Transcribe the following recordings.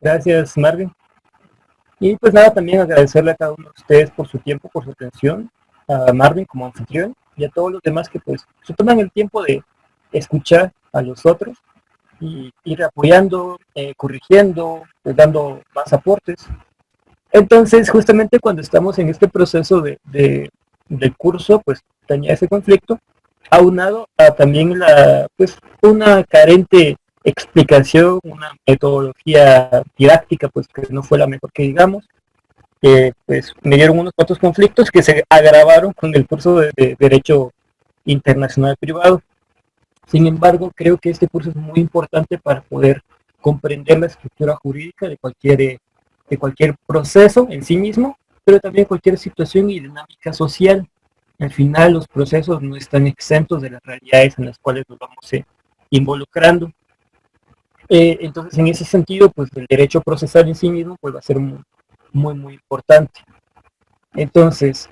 Gracias, Marvin. Y pues nada, también agradecerle a cada uno de ustedes por su tiempo, por su atención, a Marvin como anfitrión y a todos los demás que pues se toman el tiempo de escuchar a los otros y ir apoyando, corrigiendo, pues, dando más aportes. Entonces, justamente cuando estamos en este proceso del curso, pues tenía ese conflicto, aunado a también pues, una carente explicación, una metodología didáctica, pues que no fue la mejor que digamos, pues me dieron unos cuantos conflictos que se agravaron con el curso de Derecho Internacional Privado. Sin embargo, creo que este curso es muy importante para poder comprender la estructura jurídica de cualquier proceso en sí mismo, pero también cualquier situación y dinámica social. Al final, los procesos no están exentos de las realidades en las cuales nos vamos involucrando. Entonces, en ese sentido, pues el derecho procesal en sí mismo pues, va a ser muy importante. Entonces,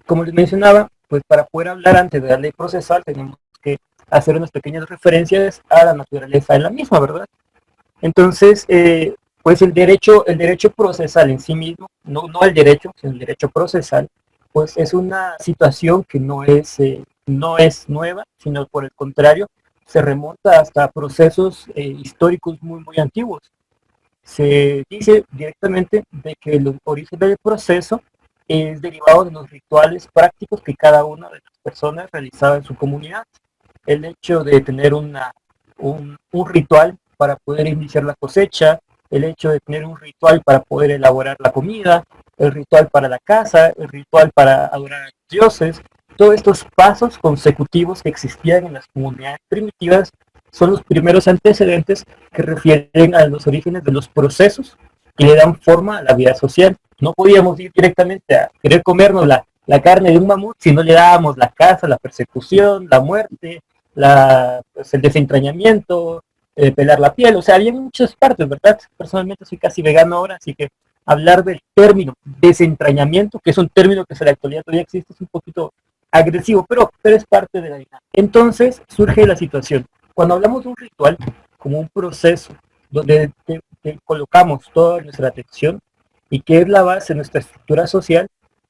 como les mencionaba, pues para poder hablar antes de la ley procesal tenemos que hacer unas pequeñas referencias a la naturaleza de la misma, ¿verdad? Entonces, pues el derecho procesal en sí mismo, no el derecho, sino el derecho procesal, pues es una situación que no es nueva, sino por el contrario, se remonta hasta procesos históricos muy antiguos. Se dice directamente de que el origen del proceso es derivado de los rituales prácticos que cada una de las personas realizaba en su comunidad. El hecho de tener un ritual para poder iniciar la cosecha, el hecho de tener un ritual para poder elaborar la comida, el ritual para la casa, el ritual para adorar a los dioses, todos estos pasos consecutivos que existían en las comunidades primitivas son los primeros antecedentes que refieren a los orígenes de los procesos que le dan forma a la vida social. No podíamos ir directamente a querer comernos la carne de un mamut si no le dábamos la caza, la persecución, la muerte, pues, el desentrañamiento, pelar la piel, o sea, había muchas partes, ¿verdad? Personalmente soy casi vegano ahora, así que hablar del término desentrañamiento, que es un término que en la actualidad todavía existe, es un poquito agresivo, pero es parte de la dinámica. Entonces surge la situación. Cuando hablamos de un ritual, como un proceso donde te colocamos toda nuestra atención y que es la base de nuestra estructura social,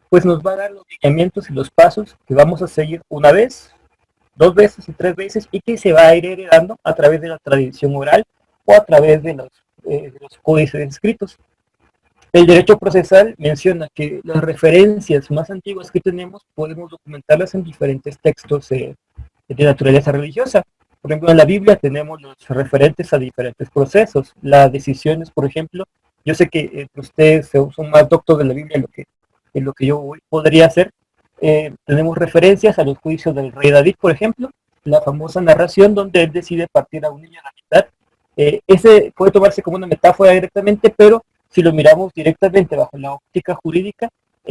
pues nos va a dar los lineamientos y los pasos que vamos a seguir una vez, dos veces y tres veces y que se va a ir heredando a través de la tradición oral o a través de los códices escritos. El derecho procesal menciona que las referencias más antiguas que tenemos podemos documentarlas en diferentes textos de naturaleza religiosa. Por ejemplo, en la Biblia tenemos los referentes a diferentes procesos. Las decisiones, por ejemplo, yo sé que ustedes son más doctos de la Biblia en lo que yo podría hacer. Tenemos referencias a los juicios del rey David, por ejemplo, la famosa narración donde él decide partir a un niño a la mitad. Ese puede tomarse como una metáfora directamente, pero si lo miramos directamente bajo la óptica jurídica,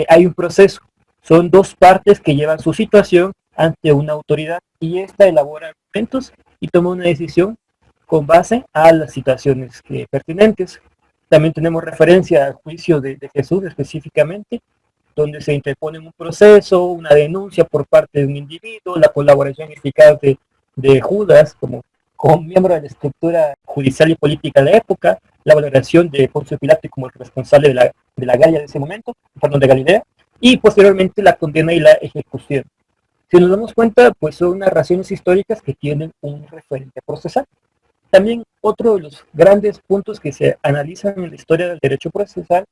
hay un proceso. Son dos partes que llevan su situación ante una autoridad y ésta elabora argumentos y toma una decisión con base a las situaciones pertinentes. También tenemos referencia al juicio de Jesús específicamente, donde se interpone un proceso, una denuncia por parte de un individuo, la colaboración eficaz de Judas como miembro de la estructura judicial y política de la época, la valoración de Poncio Pilato como el responsable de la Galia de ese momento, perdón, de Galilea, y posteriormente la condena y la ejecución. Si nos damos cuenta, pues son narraciones históricas que tienen un referente procesal. También otro de los grandes puntos que se analizan en la historia del derecho procesal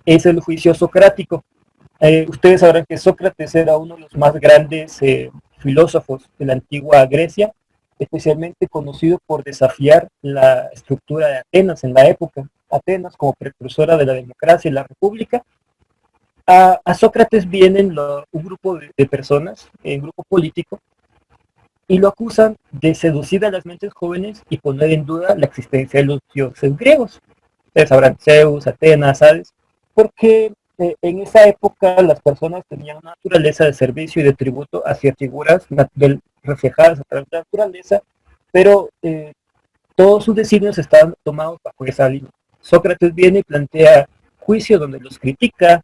es el juicio socrático. Ustedes sabrán que Sócrates era uno de los más grandes filósofos de la antigua Grecia, especialmente conocido por desafiar la estructura de Atenas en la época. Atenas como precursora de la democracia y la república. A Sócrates vienen un grupo de personas, un grupo político, y lo acusan de seducir a las mentes jóvenes y poner en duda la existencia de los dioses griegos. Ustedes sabrán Zeus, Atenas, Hades, porque en esa época las personas tenían una naturaleza de servicio y de tributo hacia figuras reflejadas a través de la naturaleza, pero todos sus designios estaban tomados bajo esa línea. Sócrates viene y plantea juicio donde los critica,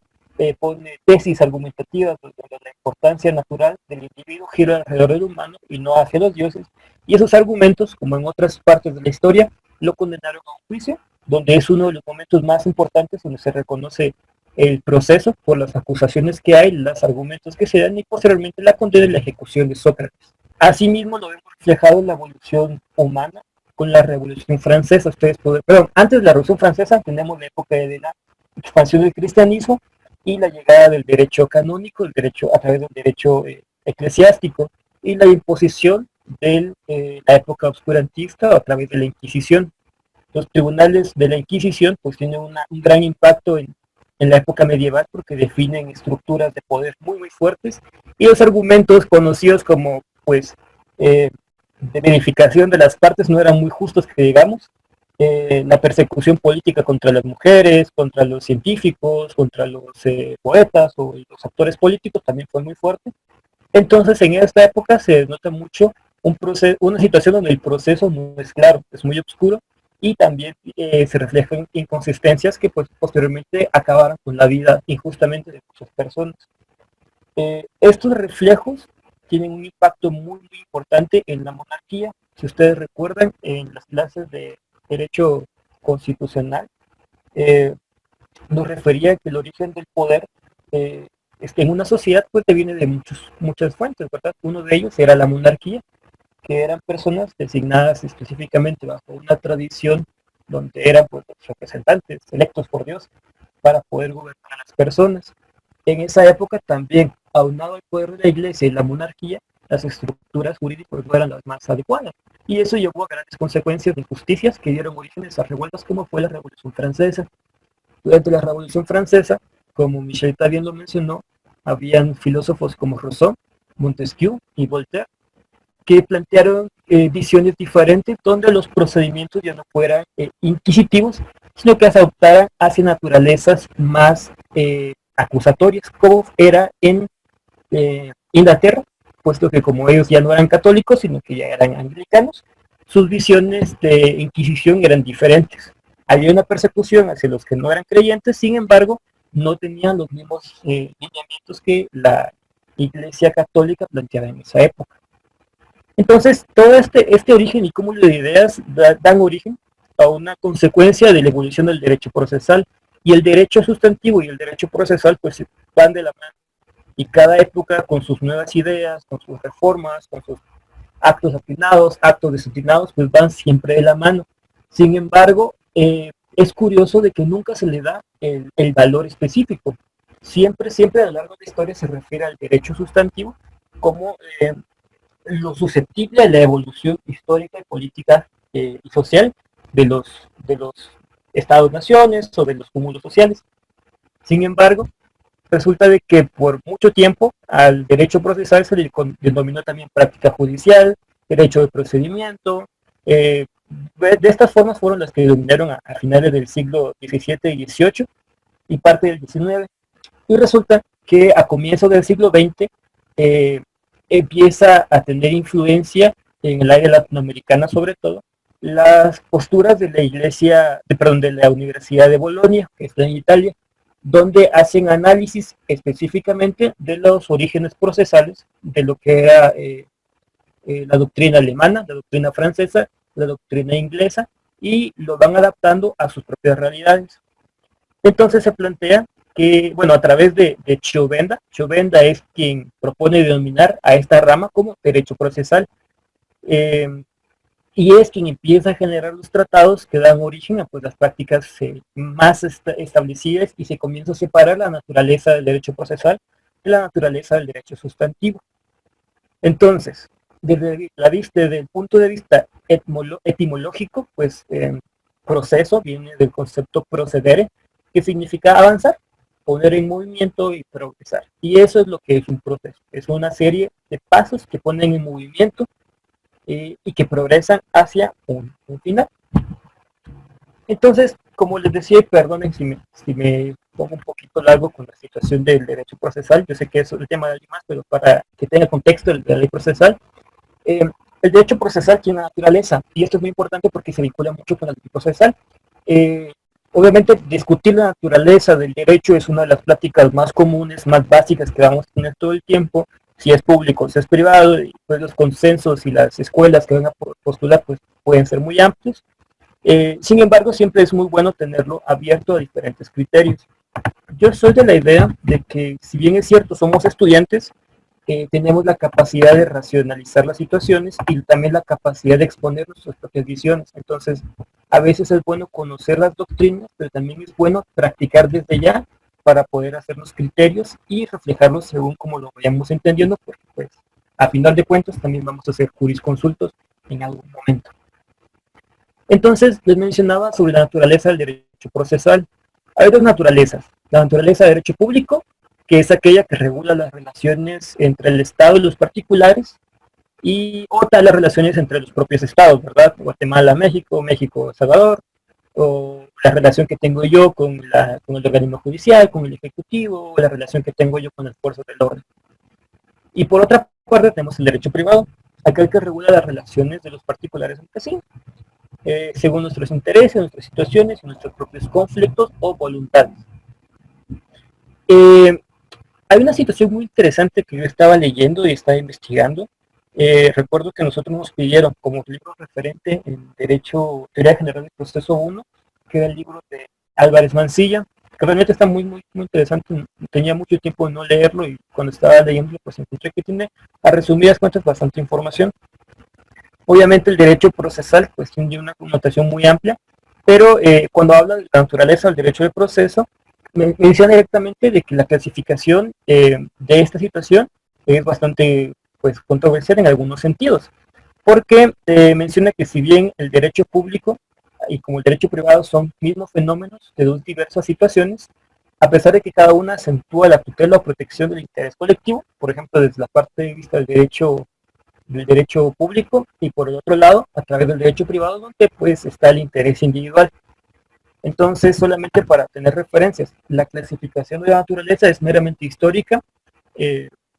pone tesis argumentativas donde la importancia natural del individuo gira alrededor del humano y no hacia los dioses, y esos argumentos, como en otras partes de la historia, lo condenaron a un juicio donde es uno de los momentos más importantes donde se reconoce el proceso por las acusaciones que hay, los argumentos que se dan y posteriormente la condena y la ejecución de Sócrates. Asimismo lo vemos reflejado en la evolución humana con la Revolución Francesa. Perdón, antes de la Revolución Francesa tenemos la época de la expansión del cristianismo y la llegada del derecho canónico, el derecho a través del derecho eclesiástico y la imposición de la época obscurantista a través de la Inquisición. Los tribunales de la Inquisición pues tienen un gran impacto en la época medieval porque definen estructuras de poder muy muy fuertes y los argumentos conocidos como pues de verificación de las partes no eran muy justos que digamos. La persecución política contra las mujeres, contra los científicos, contra los poetas o los actores políticos también fue muy fuerte. Entonces en esta época se nota mucho una situación donde el proceso no es claro, es muy oscuro y también se reflejan inconsistencias que pues posteriormente acabaron con la vida injustamente de muchas personas. Estos reflejos tienen un impacto muy, muy importante en la monarquía. Si ustedes recuerdan, en las clases de derecho constitucional, nos refería que el origen del poder en una sociedad pues viene de muchas fuentes, ¿verdad? Uno de ellos era la monarquía, que eran personas designadas específicamente bajo una tradición donde eran pues, los representantes electos por Dios para poder gobernar a las personas. En esa época también, aunado al poder de la iglesia y la monarquía, las estructuras jurídicas no eran las más adecuadas. Y eso llevó a grandes consecuencias de injusticias que dieron origen a revueltas como fue la Revolución Francesa. Durante la Revolución Francesa, como Michel también lo mencionó, habían filósofos como Rousseau, Montesquieu y Voltaire, que plantearon visiones diferentes donde los procedimientos ya no fueran inquisitivos, sino que se adoptaran hacia naturalezas más acusatorias, como era en Inglaterra, puesto que como ellos ya no eran católicos, sino que ya eran anglicanos, sus visiones de Inquisición eran diferentes. Había una persecución hacia los que no eran creyentes, sin embargo, no tenían los mismos lineamientos que la Iglesia Católica planteaba en esa época. Entonces, todo este origen y cúmulo de ideas dan origen a una consecuencia de la evolución del derecho procesal, y el derecho sustantivo y el derecho procesal pues van de la mano, y cada época con sus nuevas ideas, con sus reformas, con sus actos atinados, actos desatinados, pues van siempre de la mano. Sin embargo, es curioso de que nunca se le da el valor específico. Siempre a lo largo de la historia se refiere al derecho sustantivo como lo susceptible a la evolución histórica y política y social de los estados-naciones o de los cúmulos sociales. Sin embargo, resulta de que por mucho tiempo al derecho procesal se le denominó también práctica judicial, derecho de procedimiento. De estas formas fueron las que dominaron a finales del siglo XVII y XVIII y parte del XIX. Y resulta que a comienzos del siglo XX empieza a tener influencia en el área latinoamericana, sobre todo, las posturas de la de la Universidad de Bolonia, que está en Italia, donde hacen análisis específicamente de los orígenes procesales de lo que era la doctrina alemana, la doctrina francesa, la doctrina inglesa, y lo van adaptando a sus propias realidades. Entonces se plantea que, bueno, a través de Chiovenda es quien propone denominar a esta rama como derecho procesal, y es quien empieza a generar los tratados que dan origen a pues, las prácticas más establecidas, y se comienza a separar la naturaleza del derecho procesal de la naturaleza del derecho sustantivo. Entonces, desde el punto de vista etimológico, pues proceso viene del concepto procedere, que significa avanzar, poner en movimiento y progresar. Y eso es lo que es un proceso. Es una serie de pasos que ponen en movimiento y que progresan hacia un final. Entonces, como les decía, y perdonen si me pongo un poquito largo con la situación del derecho procesal, yo sé que eso es el tema de alguien más, pero para que tenga contexto de la ley procesal, el derecho procesal tiene una naturaleza, y esto es muy importante porque se vincula mucho con la ley procesal. Obviamente, discutir la naturaleza del derecho es una de las pláticas más comunes, más básicas que vamos a tener todo el tiempo, si es público o si es privado, y pues los consensos y las escuelas que van a postular pues pueden ser muy amplios. Sin embargo, siempre es muy bueno tenerlo abierto a diferentes criterios. Yo soy de la idea de que, si bien es cierto, somos estudiantes, tenemos la capacidad de racionalizar las situaciones y también la capacidad de exponer nuestras propias visiones. Entonces, a veces es bueno conocer las doctrinas, pero también es bueno practicar desde ya para poder hacernos criterios y reflejarlos según como lo vayamos entendiendo, porque pues a final de cuentas también vamos a ser jurisconsultos en algún momento. Entonces, les mencionaba sobre la naturaleza del derecho procesal. Hay dos naturalezas. La naturaleza del derecho público, que es aquella que regula las relaciones entre el Estado y los particulares, y otra las relaciones entre los propios estados, ¿verdad? Guatemala, México, México, Salvador, o la relación que tengo yo con el organismo judicial, con el ejecutivo, o la relación que tengo yo con las fuerzas del orden. Y por otra parte tenemos el derecho privado, aquel que regula las relaciones de los particulares entre sí, según nuestros intereses, nuestras situaciones y nuestros propios conflictos o voluntades. Hay una situación muy interesante que yo estaba leyendo y estaba investigando. Recuerdo que nosotros nos pidieron como libro referente en Derecho, Teoría General del Proceso 1, que era el libro de Álvarez Mancilla, que realmente está muy interesante. Tenía mucho tiempo de no leerlo y cuando estaba leyendo pues encontré que tiene, a resumidas cuentas, bastante información. Obviamente el derecho procesal pues tiene una connotación muy amplia, pero cuando habla de la naturaleza del derecho de proceso, menciona directamente de que la clasificación de esta situación es bastante pues controversial en algunos sentidos, porque menciona que si bien el derecho público y como el derecho privado son mismos fenómenos de dos diversas situaciones, a pesar de que cada una acentúa la tutela o protección del interés colectivo, por ejemplo desde la parte de vista del derecho público, y por el otro lado a través del derecho privado, donde pues está el interés individual. Entonces, solamente para tener referencias, la clasificación de la naturaleza es meramente histórica,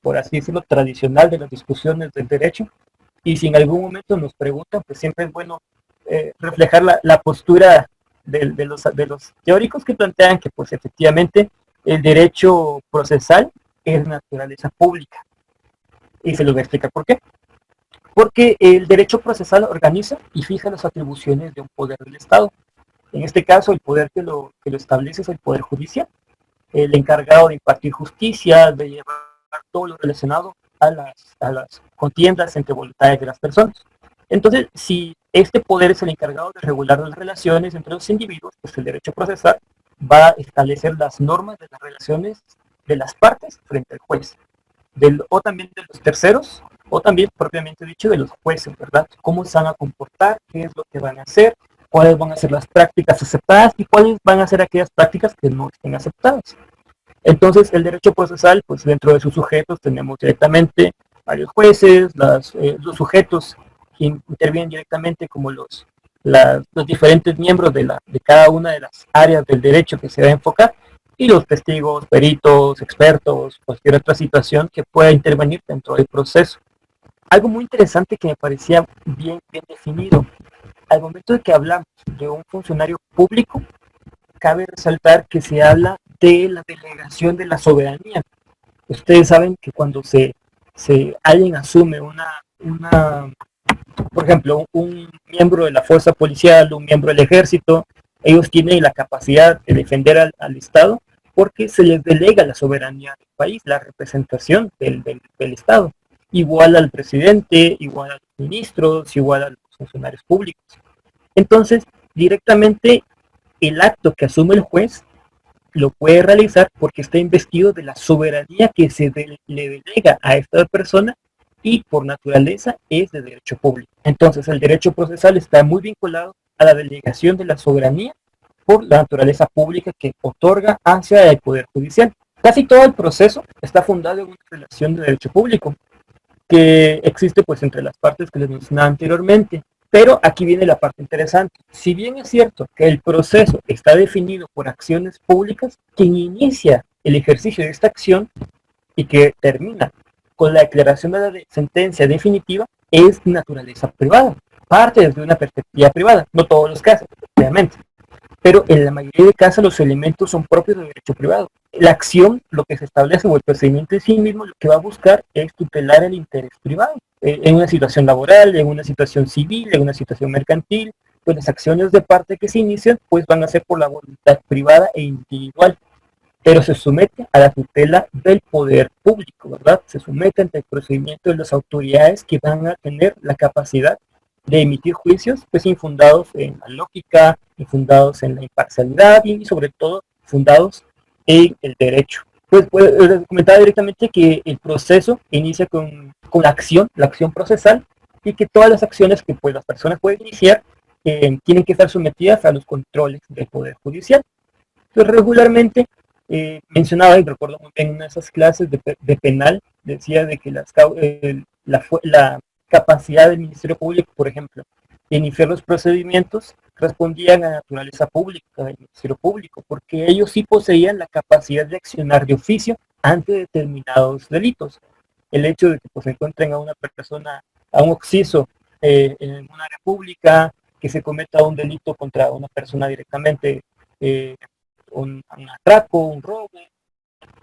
por así decirlo, tradicional de las discusiones del derecho, y si en algún momento nos preguntan, pues siempre es bueno reflejar la postura de los teóricos que plantean que pues efectivamente el derecho procesal es naturaleza pública. Y se los voy a explicar por qué. Porque el derecho procesal organiza y fija las atribuciones de un poder del Estado. En este caso, el poder que lo establece es el Poder Judicial, el encargado de impartir justicia, de llevar todo lo relacionado a las contiendas entre voluntades de las personas. Entonces, si este poder es el encargado de regular las relaciones entre los individuos, pues el derecho procesal va a establecer las normas de las relaciones de las partes frente al juez, o también de los terceros, o también propiamente dicho de los jueces, ¿verdad? Cómo se van a comportar, qué es lo que van a hacer, cuáles van a ser las prácticas aceptadas y cuáles van a ser aquellas prácticas que no estén aceptadas. Entonces, el derecho procesal, pues dentro de sus sujetos tenemos directamente varios jueces, los sujetos que intervienen directamente como los diferentes miembros de cada una de las áreas del derecho que se va a enfocar, y los testigos, peritos, expertos, cualquier otra situación que pueda intervenir dentro del proceso. Algo muy interesante que me parecía bien definido. Al momento de que hablamos de un funcionario público, cabe resaltar que se habla de la delegación de la soberanía. Ustedes saben que cuando alguien asume por ejemplo, un miembro de la fuerza policial, un miembro del ejército, ellos tienen la capacidad de defender al Estado porque se les delega la soberanía del país, la representación del Estado. Igual al presidente, igual a los ministros, igual a los funcionarios públicos. Entonces, directamente el acto que asume el juez lo puede realizar porque está investido de la soberanía que le delega a esta persona, y por naturaleza es de derecho público. Entonces el derecho procesal está muy vinculado a la delegación de la soberanía por la naturaleza pública que otorga hacia el Poder Judicial. Casi todo el proceso está fundado en una relación de derecho público que existe pues entre las partes que les mencionaba anteriormente. Pero aquí viene la parte interesante. Si bien es cierto que el proceso está definido por acciones públicas, quien inicia el ejercicio de esta acción y que termina con la declaración de la sentencia definitiva es naturaleza privada. Parte desde una perspectiva privada, no todos los casos, obviamente. Pero en la mayoría de casos los elementos son propios del derecho privado. La acción, lo que se establece, o el procedimiento en sí mismo, lo que va a buscar es tutelar el interés privado. En una situación laboral, en una situación civil, en una situación mercantil, pues las acciones de parte que se inician pues van a ser por la voluntad privada e individual, pero se somete a la tutela del poder público, ¿verdad? Se somete ante el procedimiento de las autoridades que van a tener la capacidad de emitir juicios, pues infundados en la lógica, infundados en la imparcialidad y sobre todo fundados en el derecho. Pues les comentaba directamente que el proceso inicia con la acción procesal, y que todas las acciones que pues las personas pueden iniciar tienen que estar sometidas a los controles del Poder Judicial. Entonces, regularmente mencionaba, y recuerdo muy bien en una de esas clases de penal, decía de que la capacidad del Ministerio Público, por ejemplo, de iniciar los procedimientos, respondían a la naturaleza pública del Ministerio Público, porque ellos sí poseían la capacidad de accionar de oficio ante determinados delitos. El hecho de que pues encuentren a una persona, a un occiso en una república, que se cometa un delito contra una persona directamente, un atraco, un robo,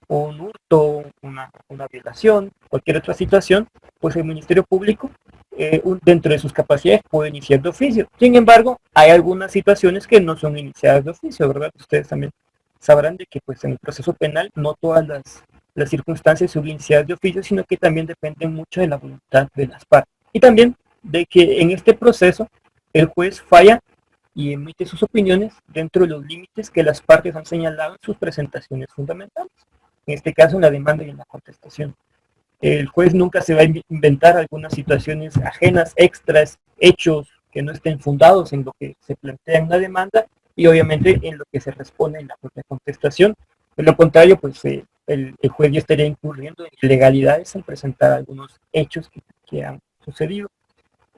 un hurto, una violación, cualquier otra situación, pues el Ministerio Público, dentro de sus capacidades, puede iniciar de oficio. Sin embargo, hay algunas situaciones que no son iniciadas de oficio, ¿verdad? Ustedes también sabrán de que pues en el proceso penal no todas las circunstancias son iniciadas de oficio, sino que también dependen mucho de la voluntad de las partes. Y también de que en este proceso el juez falla y emite sus opiniones dentro de los límites que las partes han señalado en sus presentaciones fundamentales, en este caso en la demanda y en la contestación. El juez nunca se va a inventar algunas situaciones ajenas, extras, hechos que no estén fundados en lo que se plantea en la demanda y obviamente en lo que se responde en la propia contestación. De lo contrario, pues el juez ya estaría incurriendo en ilegalidades al presentar algunos hechos que han sucedido.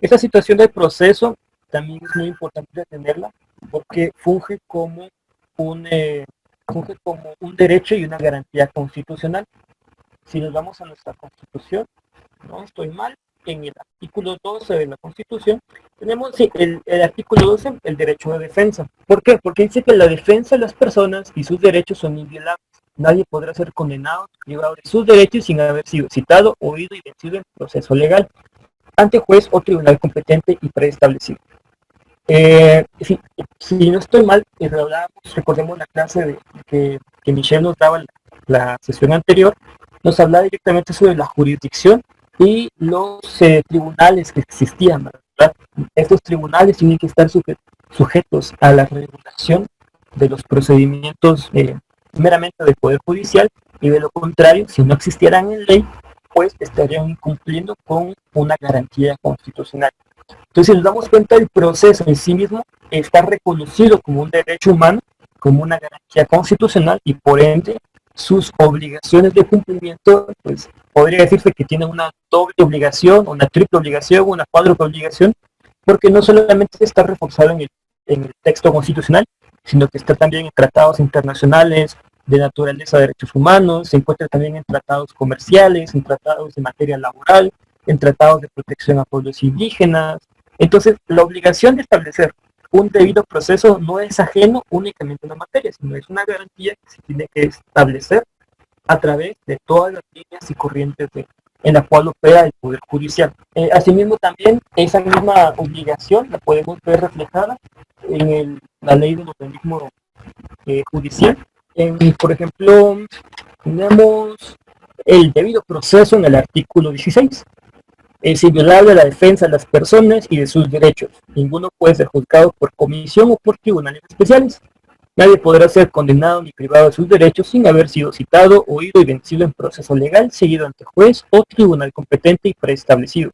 Esta situación del proceso también es muy importante tenerla porque funge como un derecho y una garantía constitucional. Si nos vamos a nuestra Constitución, no estoy mal, en el artículo 12 de la Constitución, tenemos el artículo 12, el derecho de defensa. ¿Por qué? Porque dice que la defensa de las personas y sus derechos son inviolables. Nadie podrá ser condenado, privado de sus derechos sin haber sido citado, oído y vencido en proceso legal, ante juez o tribunal competente y preestablecido. Si no estoy mal, recordemos la clase que Michelle nos daba en la sesión anterior, nos hablaba directamente sobre la jurisdicción y los tribunales que existían, ¿verdad? Estos tribunales tienen que estar sujetos a la regulación de los procedimientos meramente del Poder Judicial, y de lo contrario, si no existieran en ley, pues estarían incumpliendo con una garantía constitucional. Entonces, si nos damos cuenta, el proceso en sí mismo está reconocido como un derecho humano, como una garantía constitucional, y por ende sus obligaciones de cumplimiento, pues podría decirse que tienen una doble obligación, una triple obligación, una cuádruple obligación, porque no solamente está reforzado en el texto constitucional, sino que está también en tratados internacionales de naturaleza de derechos humanos, se encuentra también en tratados comerciales, en tratados de materia laboral, en tratados de protección a pueblos indígenas. Entonces, la obligación de establecer un debido proceso no es ajeno únicamente a la materia, sino es una garantía que se tiene que establecer a través de todas las líneas y corrientes en la cual opera el Poder Judicial. Asimismo, también esa misma obligación la podemos ver reflejada en la ley del organismo judicial. Por ejemplo, tenemos el debido proceso en el artículo 16. Es inviolable la defensa de las personas y de sus derechos. Ninguno puede ser juzgado por comisión o por tribunales especiales. Nadie podrá ser condenado ni privado de sus derechos sin haber sido citado, oído y vencido en proceso legal, seguido ante juez o tribunal competente y preestablecido,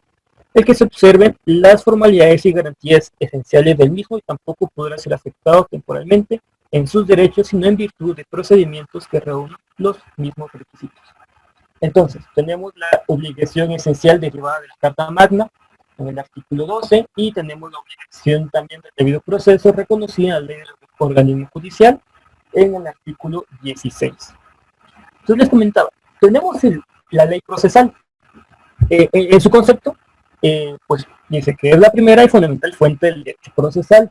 el que se observen las formalidades y garantías esenciales del mismo, y tampoco podrá ser afectado temporalmente en sus derechos, sino en virtud de procedimientos que reúnan los mismos requisitos. Entonces, tenemos la obligación esencial derivada de la Carta Magna en el artículo 12, y tenemos la obligación también del debido proceso reconocida en la ley del organismo judicial en el artículo 16. Entonces les comentaba, tenemos la ley procesal. En su concepto, pues dice que es la primera y fundamental fuente del derecho procesal.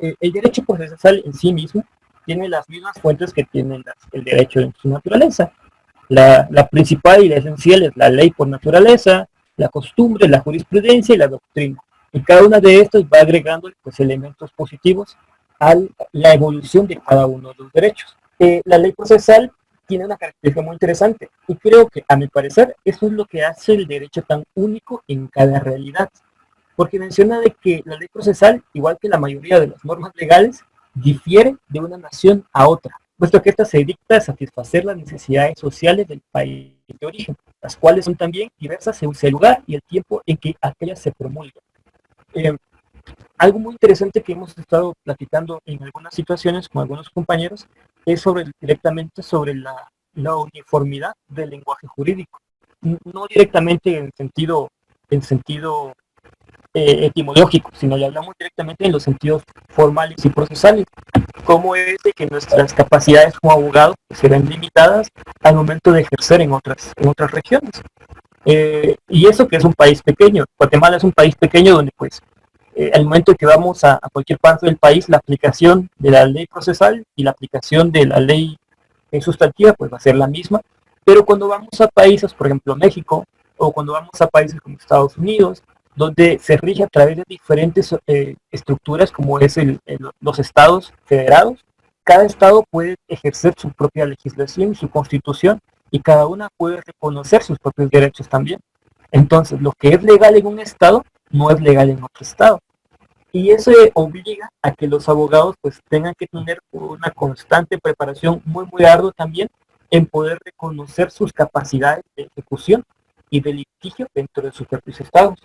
El derecho procesal en sí mismo tiene las mismas fuentes que tiene el derecho en su naturaleza. La principal y la esencial es la ley por naturaleza, la costumbre, la jurisprudencia y la doctrina. Y cada una de estas va agregando pues, elementos positivos a la evolución de cada uno de los derechos. La ley procesal tiene una característica muy interesante y creo que, a mi parecer, eso es lo que hace el derecho tan único en cada realidad, porque menciona de que la ley procesal, igual que la mayoría de las normas legales, difiere de una nación a otra, puesto que ésta se dicta a satisfacer las necesidades sociales del país de origen, las cuales son también diversas según el lugar y el tiempo en que aquellas se promulgan. Eh, Algo muy interesante que hemos estado platicando en algunas situaciones con algunos compañeros es directamente sobre la uniformidad del lenguaje jurídico. No directamente en sentido etimológico, sino le hablamos directamente en los sentidos formales y procesales. Cómo es de que nuestras capacidades como abogados pues, se ven limitadas al momento de ejercer en otras regiones. Y eso que es un país pequeño. Guatemala es un país pequeño donde pues al momento que vamos a cualquier parte del país, la aplicación de la ley procesal y la aplicación de la ley sustantiva pues va a ser la misma, pero cuando vamos a países, por ejemplo México, o cuando vamos a países como Estados Unidos, donde se rige a través de diferentes estructuras como es los estados federados, cada estado puede ejercer su propia legislación, su constitución, y cada una puede reconocer sus propios derechos también. Entonces, lo que es legal en un estado no es legal en otro estado. Y eso obliga a que los abogados pues tengan que tener una constante preparación muy muy ardua también en poder reconocer sus capacidades de ejecución y de litigio dentro de sus propios estados.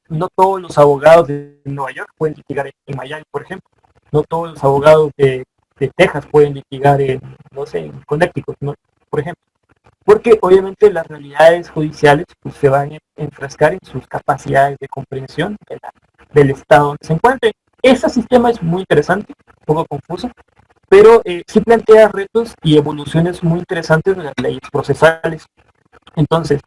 No todos los abogados de Nueva York pueden litigar en Miami, por ejemplo. No todos los abogados de Texas pueden litigar no sé, en Connecticut, ¿no? Por ejemplo. Porque obviamente las realidades judiciales pues, se van a enfrascar en sus capacidades de comprensión del estado donde se encuentren. Ese sistema es muy interesante, un poco confuso, pero sí plantea retos y evoluciones muy interesantes de las leyes procesales. Entonces,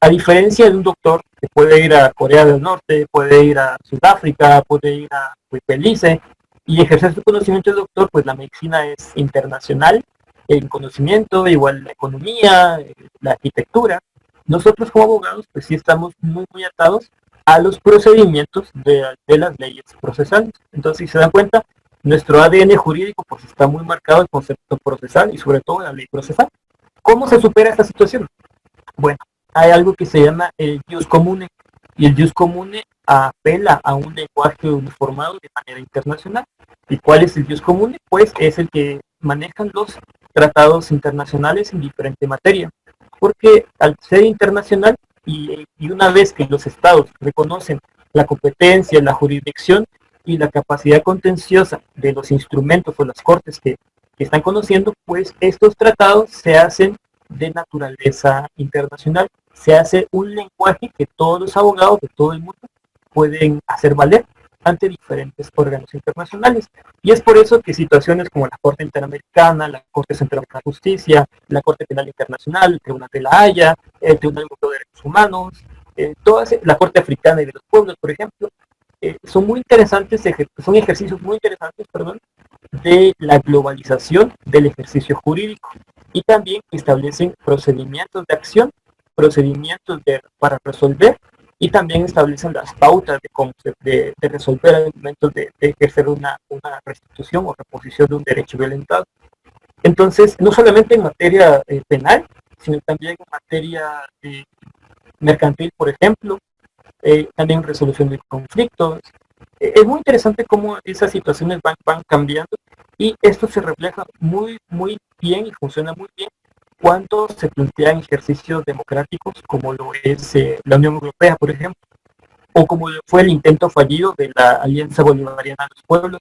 a diferencia de un doctor que puede ir a Corea del Norte, puede ir a Sudáfrica, puede ir a Belice y ejercer su conocimiento de doctor, pues la medicina es internacional en conocimiento, igual la economía, la arquitectura. Nosotros como abogados, pues sí estamos muy, muy atados a los procedimientos de las leyes procesales. Entonces, si se dan cuenta, nuestro ADN jurídico pues está muy marcado el concepto procesal y sobre todo la ley procesal. ¿Cómo se supera esta situación? Bueno, hay algo que se llama el jus comune, y el jus comune apela a un lenguaje uniformado de manera internacional. ¿Y cuál es el jus comune? Pues es el que manejan los tratados internacionales en diferente materia, porque al ser internacional y una vez que los estados reconocen la competencia, la jurisdicción y la capacidad contenciosa de los instrumentos o las cortes que están conociendo, pues estos tratados se hacen de naturaleza internacional. Se hace un lenguaje que todos los abogados de todo el mundo pueden hacer valer ante diferentes órganos internacionales. Y es por eso que situaciones como la Corte Interamericana, la Corte Central de Justicia, la Corte Penal Internacional, el Tribunal de la Haya, el Tribunal Europeo de Derechos Humanos, la Corte Africana y de los Pueblos, por ejemplo, son muy interesantes, son ejercicios muy interesantes, perdón, de la globalización del ejercicio jurídico, y también establecen procedimientos de acción, procedimientos para resolver, y también establecen las pautas de resolver al momento de ejercer una restitución o reposición de un derecho violentado. Entonces, no solamente en materia penal, sino también en materia mercantil, por ejemplo, también resolución de conflictos. Es muy interesante cómo esas situaciones van cambiando, y esto se refleja muy, muy bien y funciona muy bien cuando se plantean ejercicios democráticos como lo es la Unión Europea, por ejemplo, o como fue el intento fallido de la Alianza Bolivariana de los Pueblos,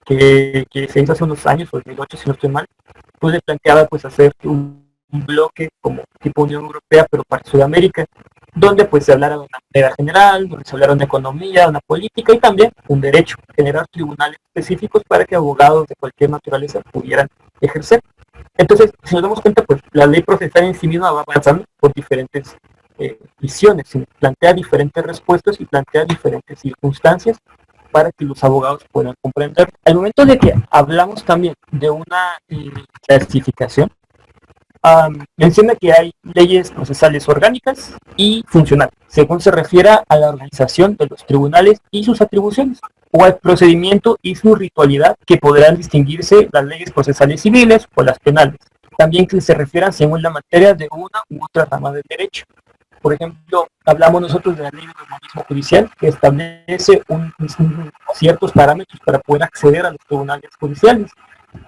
que se hizo hace unos años, 2008 si no estoy mal, donde planteaba pues hacer un bloque como tipo Unión Europea, pero para Sudamérica, donde pues se hablara de una manera general, donde se hablara de una economía, de una política y también un derecho, generar tribunales específicos para que abogados de cualquier naturaleza pudieran ejercer. Entonces, si nos damos cuenta, pues la ley procesal en sí misma va avanzando por diferentes visiones, plantea diferentes respuestas y plantea diferentes circunstancias para que los abogados puedan comprender. Al momento de que hablamos también de una clasificación, Menciona que hay leyes procesales orgánicas y funcionales, según se refiere a la organización de los tribunales y sus atribuciones, o al procedimiento y su ritualidad, que podrán distinguirse las leyes procesales civiles o las penales. También que se refieran según la materia de una u otra rama del derecho. Por ejemplo, hablamos nosotros de la ley del organismo judicial, que establece ciertos parámetros para poder acceder a los tribunales judiciales.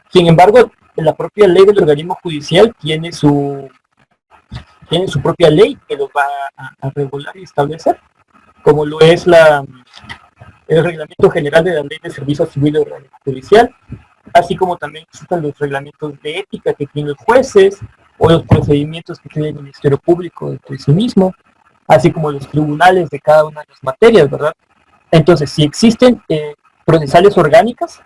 Sin embargo, la propia ley del organismo judicial tiene su propia ley que los va a regular y establecer, como lo es el reglamento general de la ley de servicio civil del organismo judicial, así como también existen los reglamentos de ética que tienen los jueces, o los procedimientos que tiene el Ministerio Público dentro de sí mismo, así como los tribunales de cada una de las materias, ¿verdad? Entonces, si existen procesales orgánicas,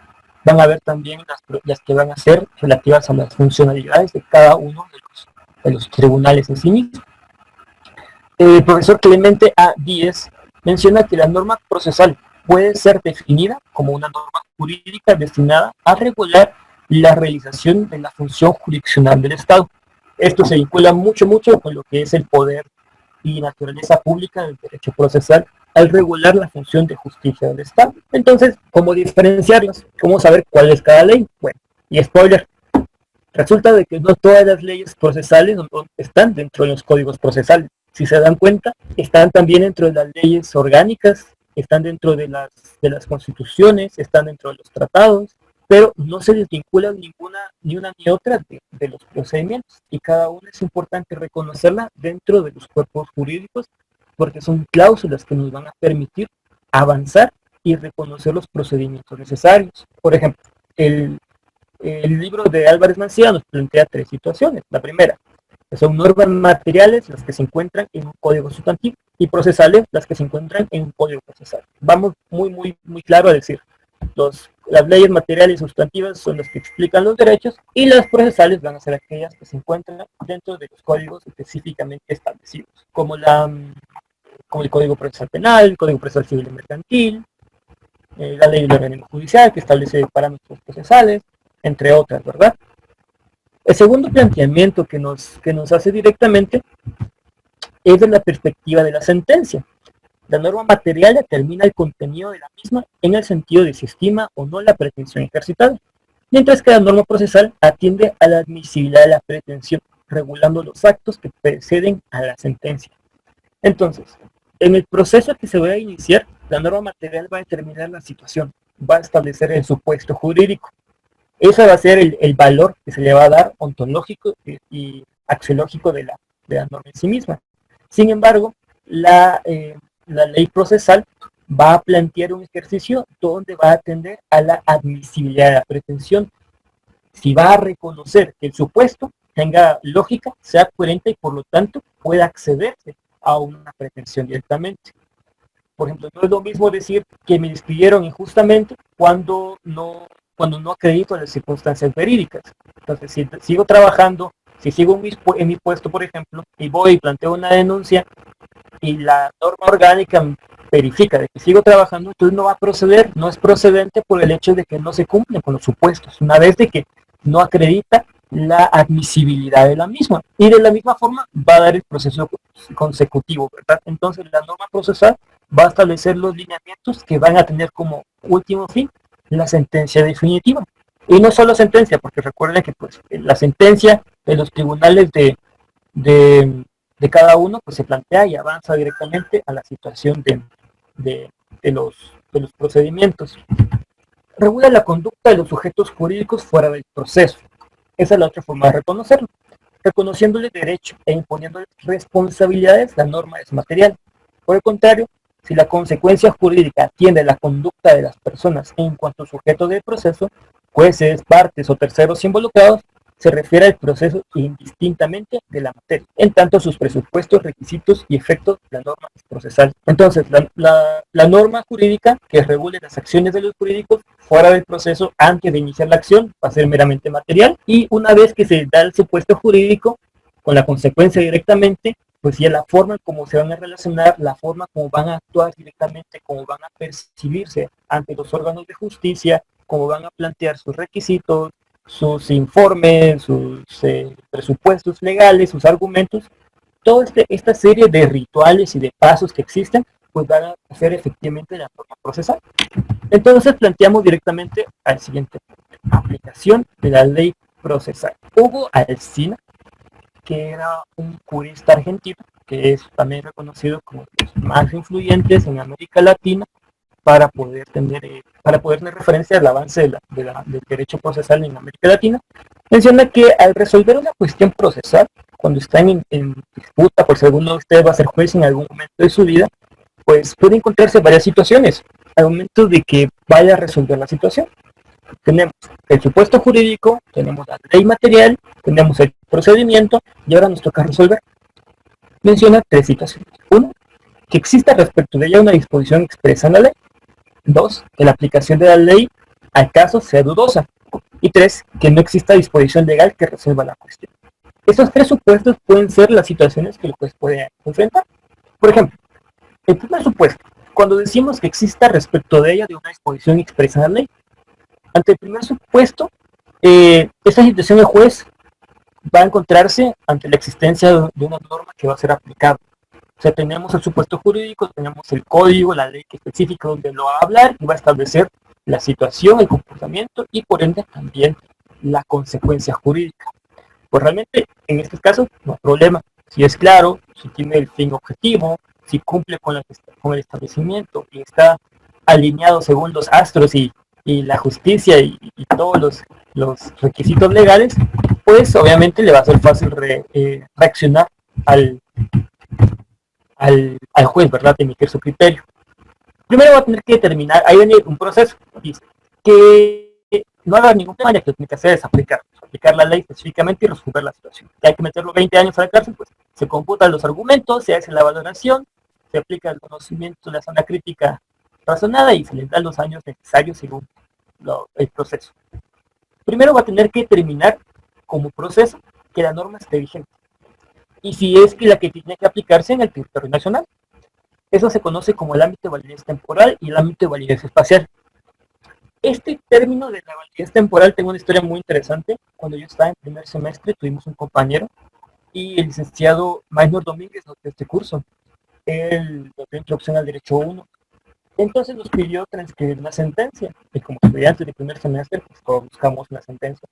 van a haber también las que van a ser relativas a las funcionalidades de cada uno de los tribunales en sí mismos. El profesor Clemente A. Díez menciona que la norma procesal puede ser definida como una norma jurídica destinada a regular la realización de la función jurisdiccional del Estado. Esto se vincula mucho con lo que es el poder y naturaleza pública del derecho procesal al regular la función de justicia del Estado. Entonces, ¿cómo diferenciarlas? ¿Cómo saber cuál es cada ley? Bueno, y spoiler, resulta de que no todas las leyes procesales están dentro de los códigos procesales. Si se dan cuenta, están también dentro de las leyes orgánicas, están dentro de las constituciones, están dentro de los tratados, pero no se desvincula ni una ni otra de los procedimientos, y cada una es importante reconocerla dentro de los cuerpos jurídicos, porque son cláusulas que nos van a permitir avanzar y reconocer los procedimientos necesarios. Por ejemplo, el libro de Álvarez Mancilla nos plantea tres situaciones. La primera, que son normas materiales las que se encuentran en un código sustantivo, y procesales las que se encuentran en un código procesal. Vamos muy claro a decir, las leyes materiales sustantivas son las que explican los derechos, y las procesales van a ser aquellas que se encuentran dentro de los códigos específicamente establecidos, como el Código Procesal Penal, el Código Procesal Civil y Mercantil, la ley del organismo judicial que establece parámetros procesales, entre otras, ¿verdad? El segundo planteamiento que nos hace directamente es de la perspectiva de la sentencia. La norma material determina el contenido de la misma en el sentido de si estima o no la pretensión ejercitada, mientras que la norma procesal atiende a la admisibilidad de la pretensión, regulando los actos que preceden a la sentencia. Entonces, en el proceso que se va a iniciar, la norma material va a determinar la situación, va a establecer el supuesto jurídico. Ese va a ser el valor que se le va a dar ontológico y axiológico de la norma en sí misma. Sin embargo, la ley procesal va a plantear un ejercicio donde va a atender a la admisibilidad de la pretensión. Si va a reconocer que el supuesto tenga lógica, sea coherente y por lo tanto pueda accederse a una pretensión directamente. Por ejemplo, no es lo mismo decir que me despidieron injustamente cuando no acredito las circunstancias verídicas. Entonces, si sigo trabajando, si sigo en mi puesto, por ejemplo, y voy y planteo una denuncia y la norma orgánica verifica de que sigo trabajando, entonces no va a proceder, no es procedente por el hecho de que no se cumplen con los supuestos, una vez de que no acredita la admisibilidad de la misma. Y de la misma forma va a dar el proceso consecutivo, ¿verdad? Entonces la norma procesal va a establecer los lineamientos que van a tener como último fin la sentencia definitiva. Y no solo sentencia, porque recuerden que pues la sentencia de los tribunales de cada uno pues se plantea y avanza directamente a la situación de los procedimientos. Regula la conducta de los sujetos jurídicos fuera del proceso. Esa es la otra forma de reconocerlo. Reconociéndole derecho e imponiéndole responsabilidades, la norma es material. Por el contrario, si la consecuencia jurídica atiende a la conducta de las personas en cuanto a sujeto del proceso, jueces, partes o terceros involucrados, se refiere al proceso indistintamente de la materia, en tanto sus presupuestos, requisitos y efectos de la norma procesal. Entonces, la norma jurídica que regule las acciones de los jurídicos fuera del proceso antes de iniciar la acción va a ser meramente material, y una vez que se da el supuesto jurídico con la consecuencia directamente, pues ya la forma en cómo se van a relacionar, la forma como van a actuar directamente, cómo van a percibirse ante los órganos de justicia, cómo van a plantear sus requisitos, sus informes, sus presupuestos legales, sus argumentos, toda esta serie de rituales y de pasos que existen, pues van a hacer efectivamente la norma procesal. Entonces planteamos directamente al siguiente punto: aplicación de la ley procesal. Hugo Alsina, que era un jurista argentino, que es también reconocido como de los más influyentes en América Latina, para poder tener referencia al avance del derecho procesal en América Latina, menciona que al resolver una cuestión procesal, cuando está en disputa, por si alguno de ustedes va a ser juez en algún momento de su vida, pues puede encontrarse varias situaciones al momento de que vaya a resolver la situación. Tenemos el supuesto jurídico, tenemos la ley material, tenemos el procedimiento y ahora nos toca resolver. Menciona tres situaciones. Uno, que exista respecto de ella una disposición expresa en la ley. Dos, que la aplicación de la ley al caso sea dudosa. Y tres, que no exista disposición legal que resuelva la cuestión. Estos tres supuestos pueden ser las situaciones que el juez puede enfrentar. Por ejemplo, el primer supuesto, cuando decimos que exista respecto de ella de una disposición expresa en la ley. Ante el primer supuesto, esta situación el juez va a encontrarse ante la existencia de una norma que va a ser aplicada. O sea, tenemos el supuesto jurídico, tenemos el código, la ley específica donde lo va a hablar y va a establecer la situación, el comportamiento y por ende también la consecuencia jurídica. Pues realmente en estos casos no hay problema. Si es claro, si tiene el fin objetivo, si cumple con el establecimiento y está alineado según los astros y la justicia y todos los requisitos legales, pues obviamente le va a ser fácil reaccionar al juez, ¿verdad? De emitir su criterio. Primero va a tener que determinar, ahí viene un proceso, dice, que no haga ningún tema, ya que lo que tiene que hacer es aplicar la ley específicamente y resolver la situación. Que hay que meterlo 20 años a la cárcel, pues se computan los argumentos, se hace la valoración, se aplica el conocimiento de la zona crítica razonada y se les da los años necesarios según el proceso. Primero va a tener que determinar como proceso que la norma esté vigente. Y si es que la que tiene que aplicarse en el territorio nacional. Eso se conoce como el ámbito de validez temporal y el ámbito de validez espacial. Este término de la validez temporal tengo una historia muy interesante. Cuando yo estaba en primer semestre tuvimos un compañero y el licenciado Maynor Domínguez nos dio este curso. Él nos dio introducción al derecho 1. Entonces nos pidió transcribir una sentencia. Y como estudiantes de primer semestre, pues todos buscamos una sentencia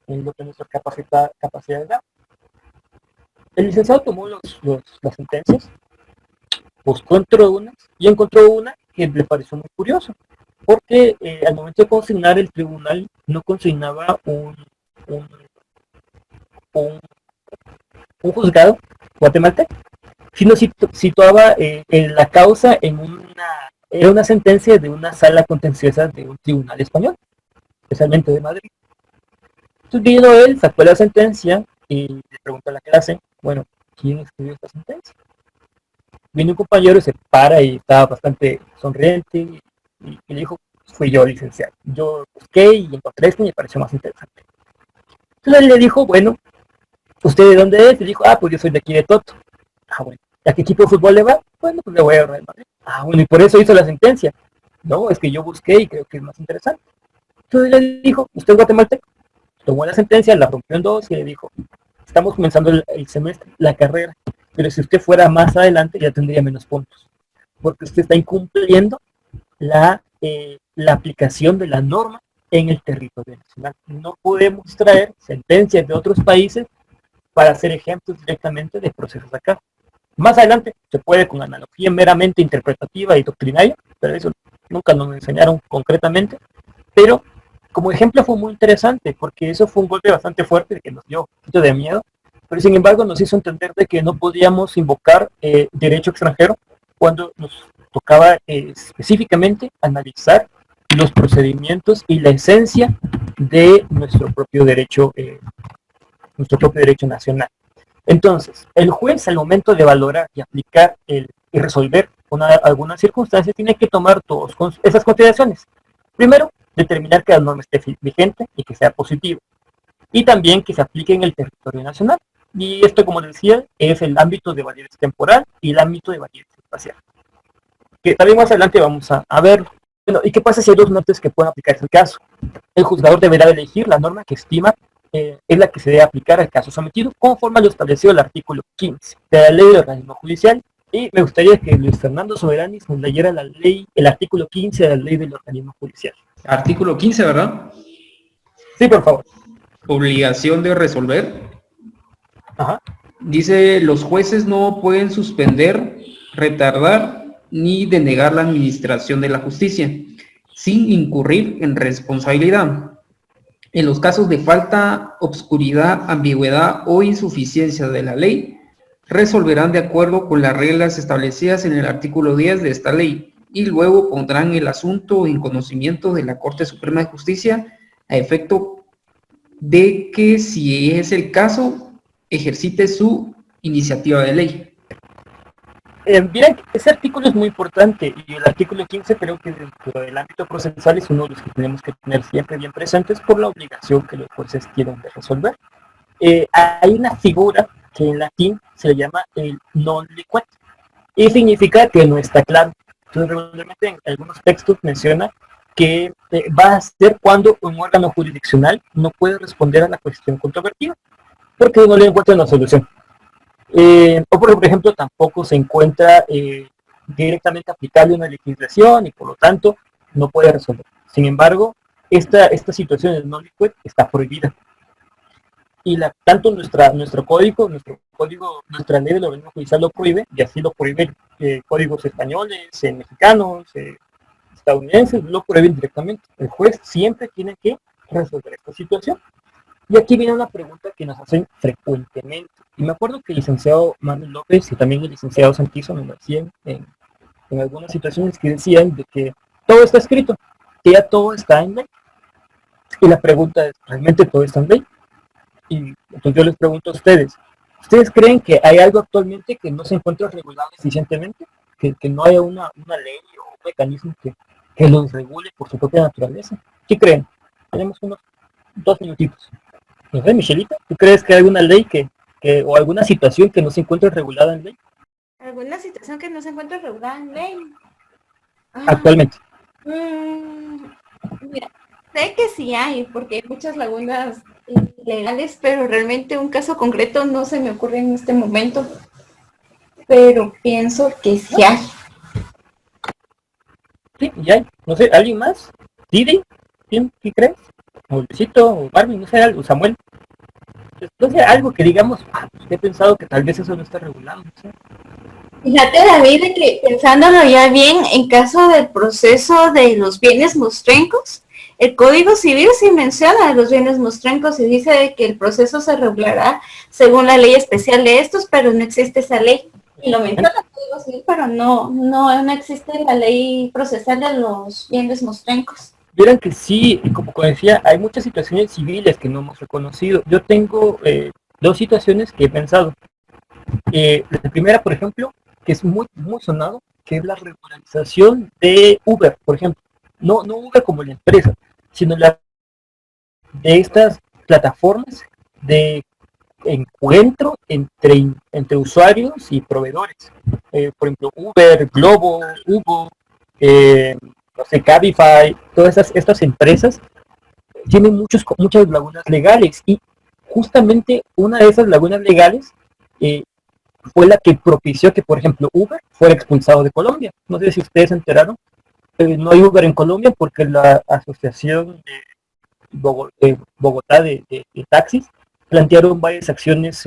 en lo que nuestra capacidad da. El licenciado tomó las sentencias, buscó entre unas y encontró una que le pareció muy curioso, porque al momento de consignar el tribunal no consignaba un, un juzgado guatemalteco, sino situaba la causa era una sentencia de una sala contenciosa de un tribunal español, especialmente de Madrid. Entonces vino él, sacó la sentencia y le preguntó a la clase, bueno, ¿quién escribió esta sentencia? Vino un compañero y se para y estaba bastante sonriente y le dijo, fui yo, licenciado. Yo busqué y encontré esto y me pareció más interesante. Entonces le dijo, bueno, ¿usted de dónde es? Le dijo, pues yo soy de aquí de Toto. Bueno, ¿a qué equipo de fútbol le va? Bueno, pues le voy a Real Madrid. Bueno, y por eso hizo la sentencia. No, es que yo busqué y creo que es más interesante. Entonces le dijo, ¿usted es guatemalteco? Tomó la sentencia, la rompió en dos y le dijo, estamos comenzando el semestre, la carrera, pero si usted fuera más adelante ya tendría menos puntos, porque usted está incumpliendo la aplicación de la norma en el territorio nacional. No podemos traer sentencias de otros países para hacer ejemplos directamente de procesos acá. Más adelante se puede con analogía meramente interpretativa y doctrinaria, pero eso nunca nos enseñaron concretamente, pero como ejemplo fue muy interesante, porque eso fue un golpe bastante fuerte que nos dio un poquito de miedo, pero sin embargo nos hizo entender de que no podíamos invocar derecho extranjero cuando nos tocaba específicamente analizar los procedimientos y la esencia de nuestro propio derecho nacional. Entonces, el juez al momento de valorar y aplicar y resolver alguna circunstancia tiene que tomar esas consideraciones. Primero, determinar que la norma esté vigente y que sea positiva. Y también que se aplique en el territorio nacional. Y esto, como les decía, es el ámbito de validez temporal y el ámbito de validez espacial. Que también más adelante vamos a verlo. Bueno, ¿y qué pasa si hay dos nortes que pueden aplicarse al caso? El juzgador deberá elegir la norma que estima es la que se debe aplicar al caso sometido, conforme a lo establecido el artículo 15 de la ley del organismo judicial. Y me gustaría que Luis Fernando Soberanis nos leyera la ley, el artículo 15 de la ley del organismo judicial. Artículo 15, ¿verdad? Sí, por favor. Obligación de resolver. Ajá. Dice, los jueces no pueden suspender, retardar ni denegar la administración de la justicia, sin incurrir en responsabilidad. En los casos de falta, obscuridad, ambigüedad o insuficiencia de la ley, resolverán de acuerdo con las reglas establecidas en el artículo 10 de esta ley y luego pondrán el asunto en conocimiento de la Corte Suprema de Justicia a efecto de que, si es el caso, ejercite su iniciativa de ley. Miren, ese artículo es muy importante y el artículo 15 creo que dentro del ámbito procesal es uno de los que tenemos que tener siempre bien presentes por la obligación que los jueces tienen de resolver. Hay una figura que en latín se le llama el non liquet y significa que no está claro. Entonces, regularmente en algunos textos menciona que va a ser cuando un órgano jurisdiccional no puede responder a la cuestión controvertida porque no le encuentra una solución. O por ejemplo, tampoco se encuentra directamente aplicable una legislación y por lo tanto no puede resolver. Sin embargo, esta situación del non liquid está prohibida. Y tanto nuestro código, nuestra ley del organismo judicial lo prohíbe, y así lo prohíben códigos españoles, mexicanos, estadounidenses, lo prohíben directamente. El juez siempre tiene que resolver esta situación. Y aquí viene una pregunta que nos hacen frecuentemente. Y me acuerdo que el licenciado Manuel López y también el licenciado Santizo me lo hacían en algunas situaciones que decían de que todo está escrito, que ya todo está en ley. Y la pregunta es, ¿realmente todo está en ley? Y entonces yo les pregunto a ustedes, ¿ustedes creen que hay algo actualmente que no se encuentra regulado eficientemente? ¿Que no haya una ley o un mecanismo que los regule por su propia naturaleza? ¿Qué creen? Tenemos unos 2 minutitos. No sé, Michelita, ¿tú crees que hay alguna ley o alguna situación que no se encuentre regulada en ley? ¿Alguna situación que no se encuentre regulada en ley? Actualmente. Mira, sé que sí hay, porque hay muchas lagunas legales, pero realmente un caso concreto no se me ocurre en este momento. Pero pienso que sí hay. Sí, ya hay. No sé, ¿alguien más? ¿Didi? ¿Quién? ¿Qué crees? ¿O Luisito? ¿O Barbie? No sé, algo. ¿Samuel? No sé, algo que digamos, he pensado que tal vez eso no está regulado. No sé. Fíjate, David, de que pensándolo ya bien, en caso del proceso de los bienes mostrencos, el Código Civil sí menciona los bienes mostrencos y dice de que el proceso se regulará según la ley especial de estos, pero no existe esa ley. Y lo menciona el Código Civil, pero no existe la ley procesal de los bienes mostrencos. Vieran que sí, como decía, hay muchas situaciones civiles que no hemos reconocido. Yo tengo 2 situaciones que he pensado. La primera, por ejemplo, que es muy, muy sonado, que es la regularización de Uber, por ejemplo. No Uber como la empresa, sino de estas plataformas de encuentro entre usuarios y proveedores. Por ejemplo, Uber, Globo, Uber, no sé, Cabify, todas estas empresas tienen muchas lagunas legales y justamente una de esas lagunas legales eh, fue la que propició que, por ejemplo, Uber fuera expulsado de Colombia. No sé si ustedes se enteraron, no hay Uber en Colombia porque la Asociación de Bogotá de Taxis plantearon varias acciones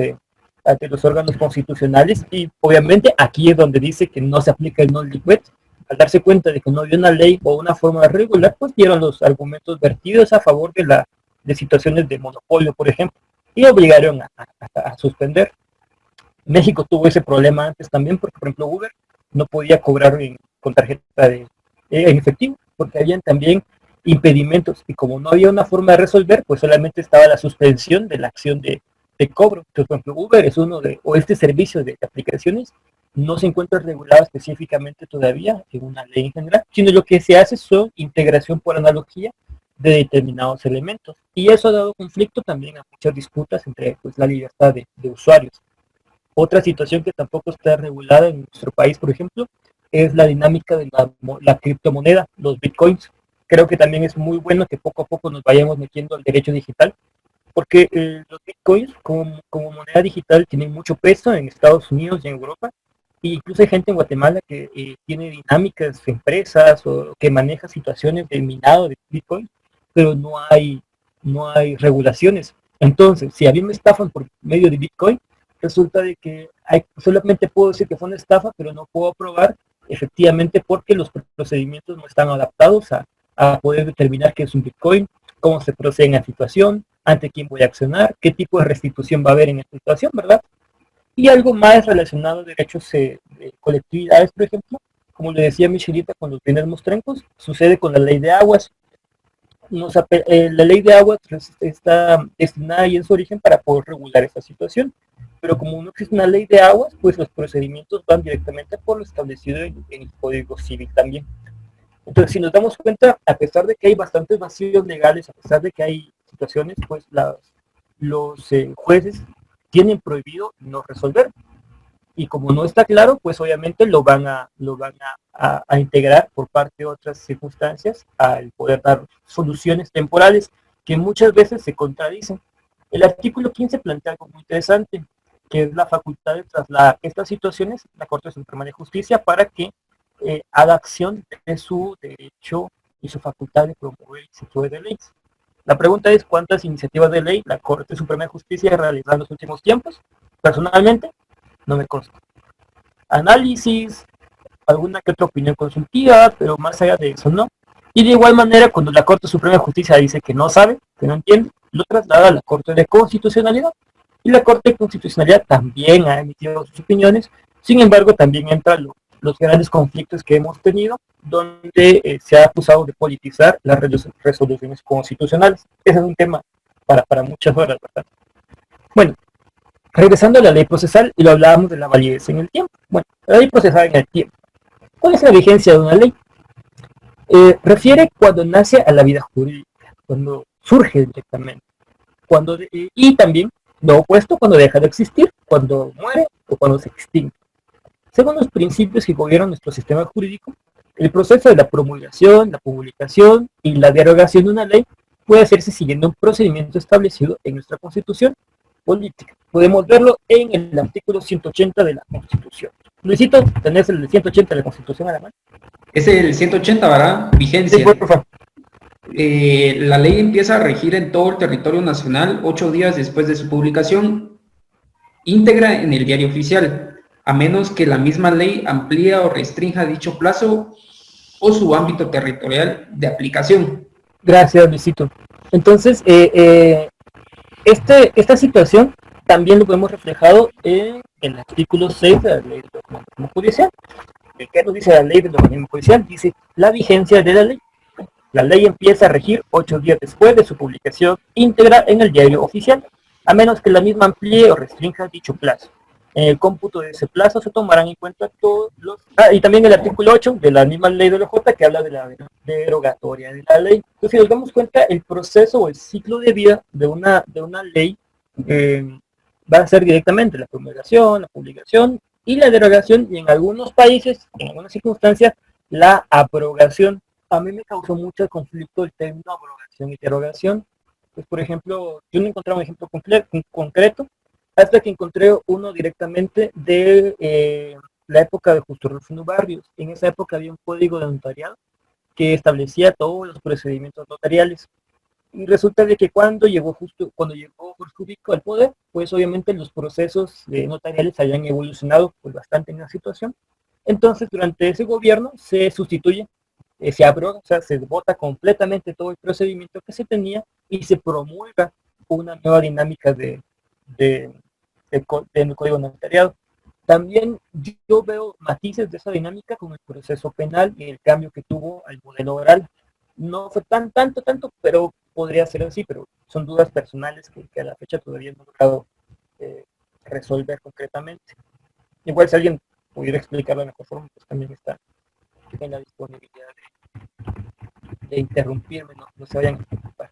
ante los órganos constitucionales y obviamente aquí es donde dice que no se aplica el non-liquid. Al darse cuenta de que no había una ley o una forma de regular, pues dieron los argumentos vertidos a favor de situaciones de monopolio, por ejemplo, y obligaron a suspender. México tuvo ese problema antes también porque, por ejemplo, Uber no podía cobrar con tarjeta en efectivo porque habían también impedimentos y como no había una forma de resolver, pues solamente estaba la suspensión de la acción de cobro. Entonces, por ejemplo, Uber es o este servicio de aplicaciones no se encuentra regulado específicamente todavía en una ley en general, sino lo que se hace son integración por analogía de determinados elementos. Y eso ha dado conflicto también a muchas disputas entre pues, la libertad de usuarios. Otra situación que tampoco está regulada en nuestro país, por ejemplo, es la dinámica de la criptomoneda, los bitcoins. Creo que también es muy bueno que poco a poco nos vayamos metiendo al derecho digital, porque los bitcoins como moneda digital tienen mucho peso en Estados Unidos y en Europa, e incluso hay gente en Guatemala que tiene dinámicas, empresas o que maneja situaciones de minado de bitcoin, pero no hay regulaciones. Entonces, si a mí me estafan por medio de bitcoin, resulta de que solamente puedo decir que fue una estafa, pero no puedo probar efectivamente porque los procedimientos no están adaptados a poder determinar qué es un bitcoin, cómo se procede en la situación, ante quién voy a accionar, qué tipo de restitución va a haber en esta situación, ¿verdad? Y algo más relacionado a derechos de colectividades, por ejemplo, como le decía Michelita con los bienes mostrencos, sucede con la ley de aguas. La ley de aguas está destinada y en su origen para poder regular esta situación, pero como no existe una ley de aguas, pues los procedimientos van directamente por lo establecido en el Código Civil también. Entonces, si nos damos cuenta, a pesar de que hay bastantes vacíos legales, a pesar de que hay situaciones, pues los jueces tienen prohibido no resolver. Y como no está claro, pues obviamente lo van a integrar por parte de otras circunstancias al poder dar soluciones temporales que muchas veces se contradicen. El artículo 15 plantea algo muy interesante, que es la facultad de trasladar estas situaciones a la Corte Suprema de Justicia para que haga acción de su derecho y su facultad de promover iniciativas de leyes. La pregunta es cuántas iniciativas de ley la Corte Suprema de Justicia ha realizado en los últimos tiempos. Personalmente, no me consta. Análisis, alguna que otra opinión consultiva, pero más allá de eso no. Y de igual manera, cuando la Corte Suprema de Justicia dice que no sabe, que no entiende, lo traslada a la Corte de Constitucionalidad. Y la Corte de Constitucionalidad también ha emitido sus opiniones. Sin embargo, también entran los grandes conflictos que hemos tenido, donde se ha acusado de politizar las resoluciones constitucionales. Ese es un tema para muchas horas, ¿verdad? Bueno, regresando a la ley procesal, y lo hablábamos de la validez en el tiempo. Bueno, la ley procesal en el tiempo. ¿Cuál es la vigencia de una ley? Refiere cuando nace a la vida jurídica, cuando surge directamente, y también lo opuesto cuando deja de existir, cuando muere o cuando se extingue. Según los principios que gobiernan nuestro sistema jurídico, el proceso de la promulgación, la publicación y la derogación de una ley puede hacerse siguiendo un procedimiento establecido en nuestra Constitución política. Podemos verlo en el artículo 180 de la Constitución. Luisito, ¿tenés el 180 de la Constitución a la mano? Es el 180, ¿verdad? Vigencia. Sí, por favor. La ley empieza a regir en todo el territorio nacional 8 días después de su publicación íntegra en el Diario Oficial, a menos que la misma ley amplíe o restrinja dicho plazo o su ámbito territorial de aplicación. Gracias, Luisito. Entonces, esta situación también lo vemos reflejado en el artículo 6 de la ley del organismo judicial. ¿Qué nos dice la ley del organismo judicial? Dice la vigencia de la ley. La ley empieza a regir 8 días después de su publicación íntegra en el Diario Oficial, a menos que la misma amplíe o restrinja dicho plazo. En el cómputo de ese plazo se tomarán en cuenta todos los... y también el artículo 8 de la misma ley de la OJ que habla de la derogatoria de la ley. Entonces, si nos damos cuenta, el proceso o el ciclo de vida de una ley va a ser directamente la promulgación, la publicación y la derogación, y en algunos países, en algunas circunstancias, la abrogación. A mí me causó mucho conflicto el término abrogación y derogación. Pues, por ejemplo, yo no encontré un ejemplo concreto, hasta que encontré uno directamente de la época de Justo Rufino Barrios. En esa época había un código de notariado que establecía todos los procedimientos notariales. Y resulta de que cuando llegó Jorge Ubico al poder, pues obviamente los procesos notariales habían evolucionado pues, bastante en la situación. Entonces, durante ese gobierno se sustituye, se abroga, o sea, se vota completamente todo el procedimiento que se tenía y se promulga una nueva dinámica del código notariado. También yo veo matices de esa dinámica con el proceso penal y el cambio que tuvo al modelo oral. No fue tanto, pero podría ser así, pero son dudas personales que a la fecha todavía no he logrado resolver concretamente. Igual si alguien pudiera explicarlo de mejor forma, pues también está en la disponibilidad de interrumpirme, no se vayan a preocupar.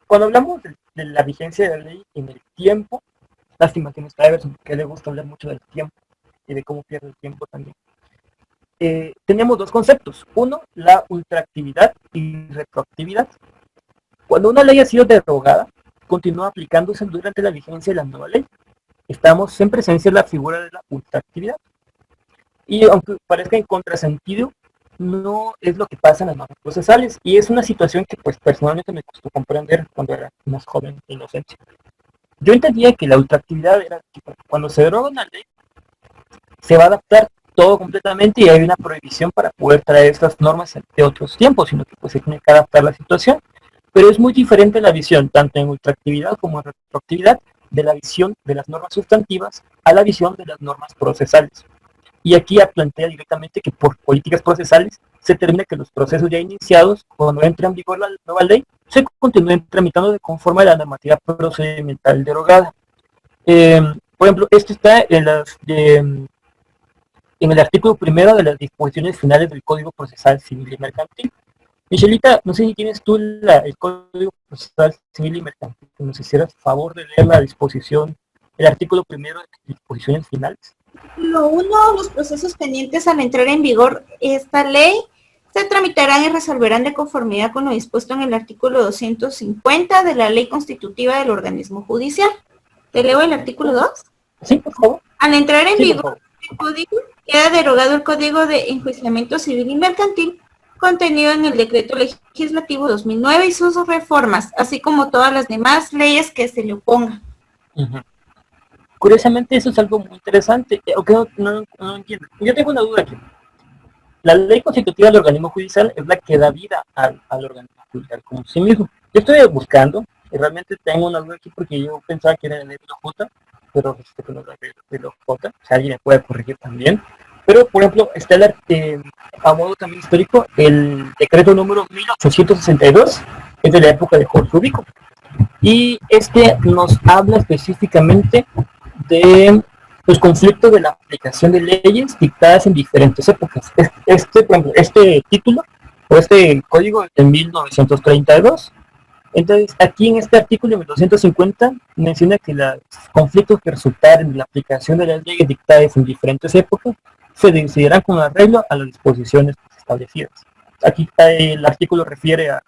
Cuando hablamos de la vigencia de la ley en el tiempo, Lástima que no está Everson, porque le gusta hablar mucho del tiempo y de cómo pierde el tiempo también. Tenemos dos conceptos. Uno, la ultraactividad y retroactividad. Cuando una ley ha sido derogada, continúa aplicándose durante la vigencia de la nueva ley. Estamos en presencia de la figura de la ultraactividad. Y aunque parezca en contrasentido, no es lo que pasa en las normas procesales. Y es una situación que pues personalmente me costó comprender cuando era más joven e inocente. Yo entendía que la ultraactividad era que cuando se deroga una ley, se va a adaptar todo completamente y hay una prohibición para poder traer estas normas de otros tiempos, sino que pues se tiene que adaptar la situación. Pero es muy diferente la visión, tanto en ultraactividad como en retroactividad, de la visión de las normas sustantivas a la visión de las normas procesales. Y aquí ya plantea directamente que por políticas procesales se determina que los procesos ya iniciados, cuando entre en vigor la nueva ley, se continúen tramitando de conforme a la normativa procedimental derogada. Por ejemplo, esto está en el artículo primero de las disposiciones finales del Código Procesal Civil y Mercantil. Michelita, no sé si tienes tú el Código Procesal Civil y Mercantil, que nos hicieras favor de leer la disposición, el artículo primero de las disposiciones finales. Lo uno, los procesos pendientes al entrar en vigor esta ley se tramitarán y resolverán de conformidad con lo dispuesto en el artículo 250 de la Ley Constitutiva del Organismo Judicial. ¿Te leo el artículo 2? Sí, por favor. Al entrar en Sí, vigor el código, queda derogado el Código de Enjuiciamiento Civil y Mercantil contenido en el Decreto Legislativo 2009 y sus reformas, así como todas las demás leyes que se le opongan. Curiosamente, eso es algo muy interesante, aunque no entiendo. Yo tengo una duda aquí. La ley constitutiva del organismo judicial es la que da vida al organismo judicial como sí mismo. Yo estoy buscando, y realmente tengo una duda aquí porque yo pensaba que era la ley de la J, pero resulta que no es la ley de la J, si alguien me puede corregir también. Pero, por ejemplo, está a modo también histórico, el decreto número 1862, es de la época de Jorge Ubico. Y este nos habla específicamente de los conflictos de la aplicación de leyes dictadas en diferentes épocas. Por ejemplo, este título, o este código es de 1932. Entonces, aquí en este artículo 1250 menciona que los conflictos que resultaron de la aplicación de las leyes dictadas en diferentes épocas se decidirán con arreglo a las disposiciones establecidas. Aquí el artículo refiere a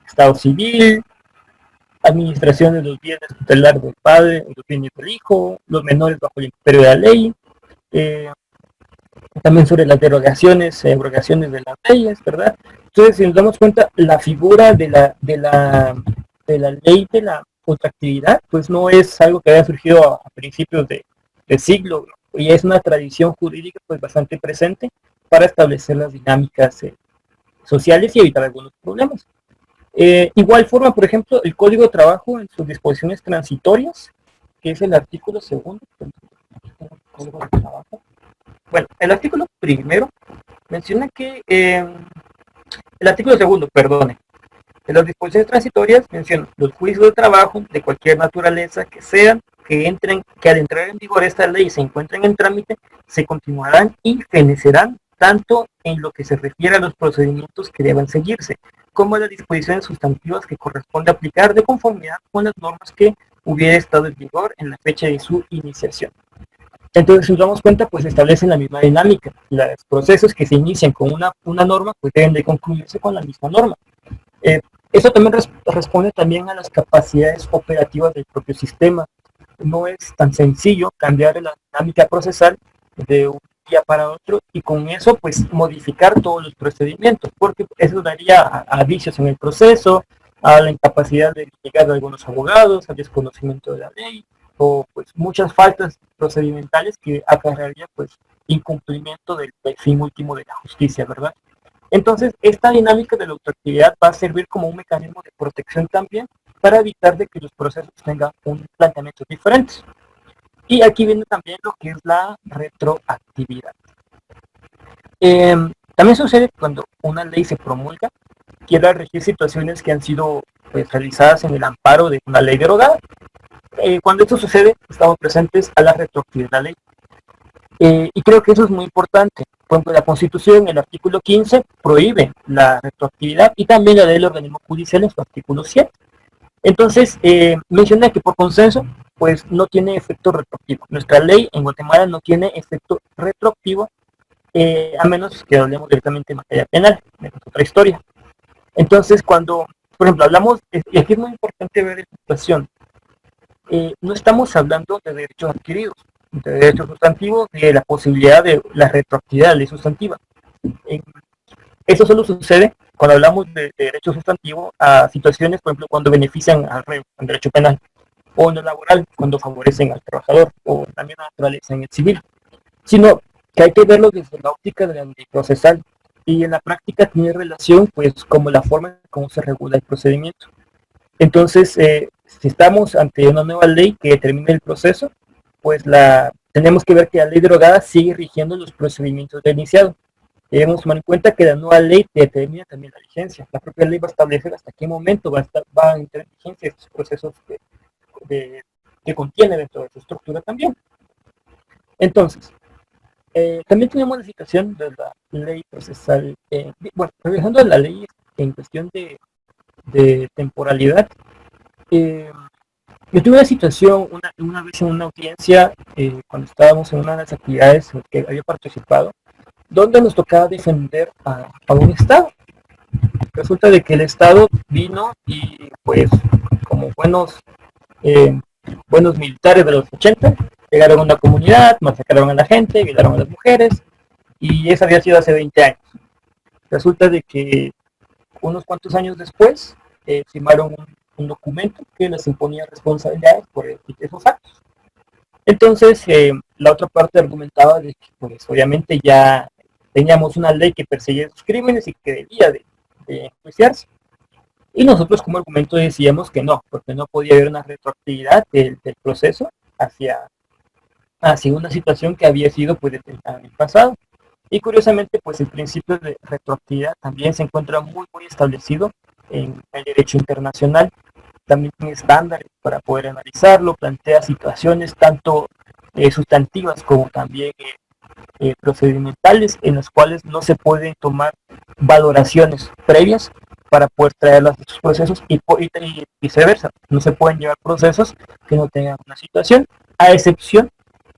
Estado civil, administración de los bienes tutelares del padre, los bienes del hijo, los menores bajo el imperio de la ley, también sobre las derogaciones, abrogaciones de las leyes, ¿verdad? Entonces, si nos damos cuenta, la figura de la ley de la ultraactividad, pues no es algo que haya surgido a principios de siglo, y es una tradición jurídica pues bastante presente para establecer las dinámicas sociales y evitar algunos problemas. Igual forma, por ejemplo, el Código de Trabajo en sus disposiciones transitorias, que es el artículo segundo. Código de Trabajo. Bueno, el artículo primero menciona que, el artículo segundo, perdone, en las disposiciones transitorias menciona los juicios de trabajo de cualquier naturaleza que sean, que al entrar en vigor esta ley se encuentren en trámite, se continuarán y fenecerán tanto en lo que se refiere a los procedimientos que deban seguirse, como a las disposiciones sustantivas que corresponde aplicar de conformidad con las normas que hubiera estado en vigor en la fecha de su iniciación. Entonces, si nos damos cuenta, pues establecen la misma dinámica. Los procesos que se inician con una norma, pues deben de concluirse con la misma norma. Eso también responde también a las capacidades operativas del propio sistema. No es tan sencillo cambiar la dinámica procesal de un día para otro y con eso pues modificar todos los procedimientos, porque eso daría a vicios en el proceso, a la incapacidad de llegar a algunos abogados, al desconocimiento de la ley, o pues muchas faltas procedimentales que acarrearía pues incumplimiento del fin último de la justicia, ¿verdad? Entonces, esta dinámica de la ultraactividad va a servir como un mecanismo de protección también para evitar de que los procesos tengan un planteamiento diferente. Y aquí viene también lo que es la retroactividad. También sucede cuando una ley se promulga, quiere regir situaciones que han sido pues, realizadas en el amparo de una ley derogada. Cuando esto sucede, estamos presentes a la retroactividad de la ley. Y creo que eso es muy importante. Por ejemplo, la Constitución, en el artículo 15, prohíbe la retroactividad y también la ley del organismo judicial en su artículo 7. Entonces, menciona que por consenso pues no tiene efecto retroactivo. Nuestra ley en Guatemala no tiene efecto retroactivo, a menos que hablemos directamente en materia penal, es otra historia. Entonces, cuando, por ejemplo, hablamos, y aquí es muy importante ver esta situación, no estamos hablando de derechos adquiridos, de derechos sustantivos, de la posibilidad de la retroactividad de la ley sustantiva. Eso solo sucede cuando hablamos de derecho sustantivo a situaciones, por ejemplo, cuando benefician al reo en derecho penal, o en lo laboral, cuando favorecen al trabajador, o también a la naturaleza en el civil, sino que hay que verlo desde la óptica de la ley procesal, y en la práctica tiene relación, pues, como la forma en cómo se regula el procedimiento. Entonces, si estamos ante una nueva ley que determine el proceso, pues tenemos que ver que la ley derogada sigue rigiendo los procedimientos de iniciado. Debemos tomar en cuenta que la nueva ley determina también la vigencia. La propia ley va a establecer hasta qué momento va a entrar en vigencia estos procesos que contiene dentro de su estructura también. Entonces, también tenemos la situación de la ley procesal. Bueno, regresando a la ley en cuestión de temporalidad, yo tuve una situación una vez en una audiencia, cuando estábamos en una de las actividades en que había participado, donde nos tocaba defender a un Estado. Resulta de que el Estado vino y, pues, como buenos militares de los 80, llegaron a una comunidad, masacraron a la gente, violaron a las mujeres, y eso había sido hace 20 años. Resulta de que unos cuantos años después firmaron un documento que les imponía responsabilidades por esos actos. Entonces, la otra parte argumentaba de que, pues, obviamente ya teníamos una ley que perseguía esos crímenes y que debía de enjuiciarse. Y nosotros como argumento decíamos que no, porque no podía haber una retroactividad del proceso hacia una situación que había sido, pues, determinada en el pasado. Y curiosamente, pues, el principio de retroactividad también se encuentra muy establecido en el derecho internacional. También tiene estándares para poder analizarlo, plantea situaciones tanto sustantivas como también procedimentales, en las cuales no se pueden tomar valoraciones previas para poder traerlas a estos procesos, y viceversa. No se pueden llevar procesos que no tengan una situación, a excepción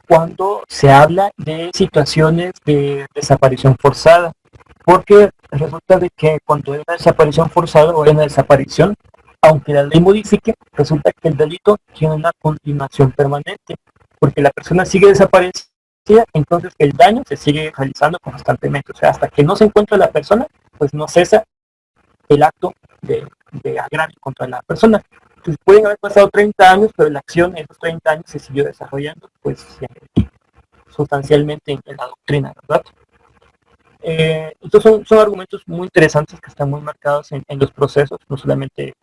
cuando se habla de situaciones de desaparición forzada, porque resulta de que cuando hay una desaparición forzada o hay una desaparición, aunque la ley modifique, resulta que el delito tiene una continuación permanente, porque la persona sigue desaparecida, entonces el daño se sigue realizando constantemente. O sea, hasta que no se encuentra la persona, pues no cesa el acto de agravio contra la persona. Entonces pueden haber pasado 30 años, pero la acción en esos 30 años se siguió desarrollando, pues, sustancialmente en la doctrina, ¿verdad? Estos son argumentos muy interesantes que están muy marcados en los procesos, no solamente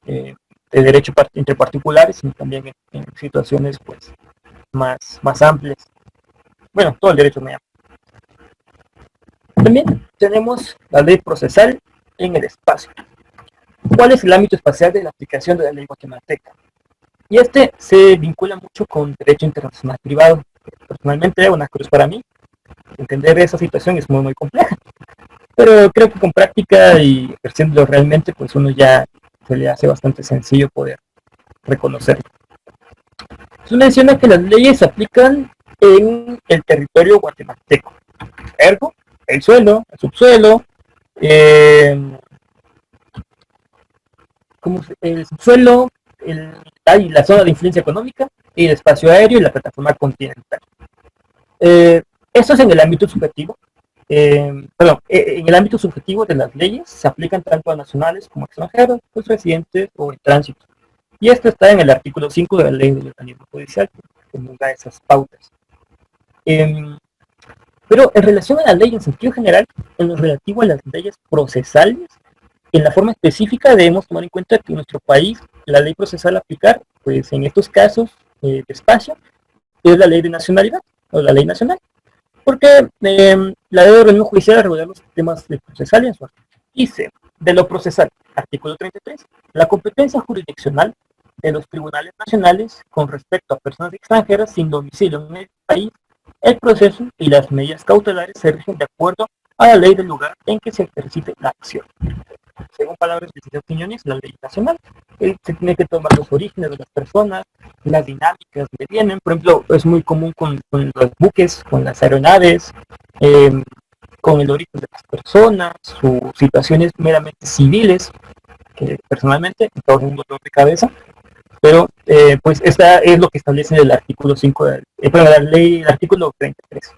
de derecho entre particulares, sino también en situaciones, pues, más amplias. Bueno, todo el derecho me llama. También tenemos la ley procesal en el espacio. ¿Cuál es el ámbito espacial de la aplicación de la ley guatemalteca? Y este se vincula mucho con derecho internacional privado. Personalmente, una cruz para mí, entender esa situación es muy compleja, pero creo que con práctica y ejerciéndolo realmente, pues uno ya se le hace bastante sencillo poder reconocerlo. Se menciona que las leyes se aplican en el territorio guatemalteco, ergo, el suelo, el subsuelo, el subsuelo, la zona de influencia económica, y el espacio aéreo y la plataforma continental. Esto es en el ámbito subjetivo. En el ámbito subjetivo de las leyes se aplican tanto a nacionales como a extranjeros, pues, residentes o en tránsito. Y esto está en el artículo 5 de la ley del organismo judicial, que nos da esas pautas. Pero en relación a la ley en sentido general, en lo relativo a las leyes procesales, en la forma específica debemos tomar en cuenta que en nuestro país la ley procesal a aplicar, pues en estos casos de espacio, es la ley de nacionalidad o la ley nacional, porque la ley de organismo judicial regular los temas procesales dice, de lo procesal, artículo 33, la competencia jurisdiccional de los tribunales nacionales con respecto a personas extranjeras sin domicilio en el país, el proceso y las medidas cautelares se rigen de acuerdo a la ley del lugar en que se ejercite la acción. Según palabras de Opiniones, la ley nacional. se tiene que tomar los orígenes de las personas, las dinámicas que vienen. Por ejemplo, es muy común con los buques, con las aeronaves, con el origen de las personas, sus situaciones meramente civiles, que personalmente me causa un dolor de cabeza. Pero pues esta es lo que establece el artículo 5 la ley, el artículo 33.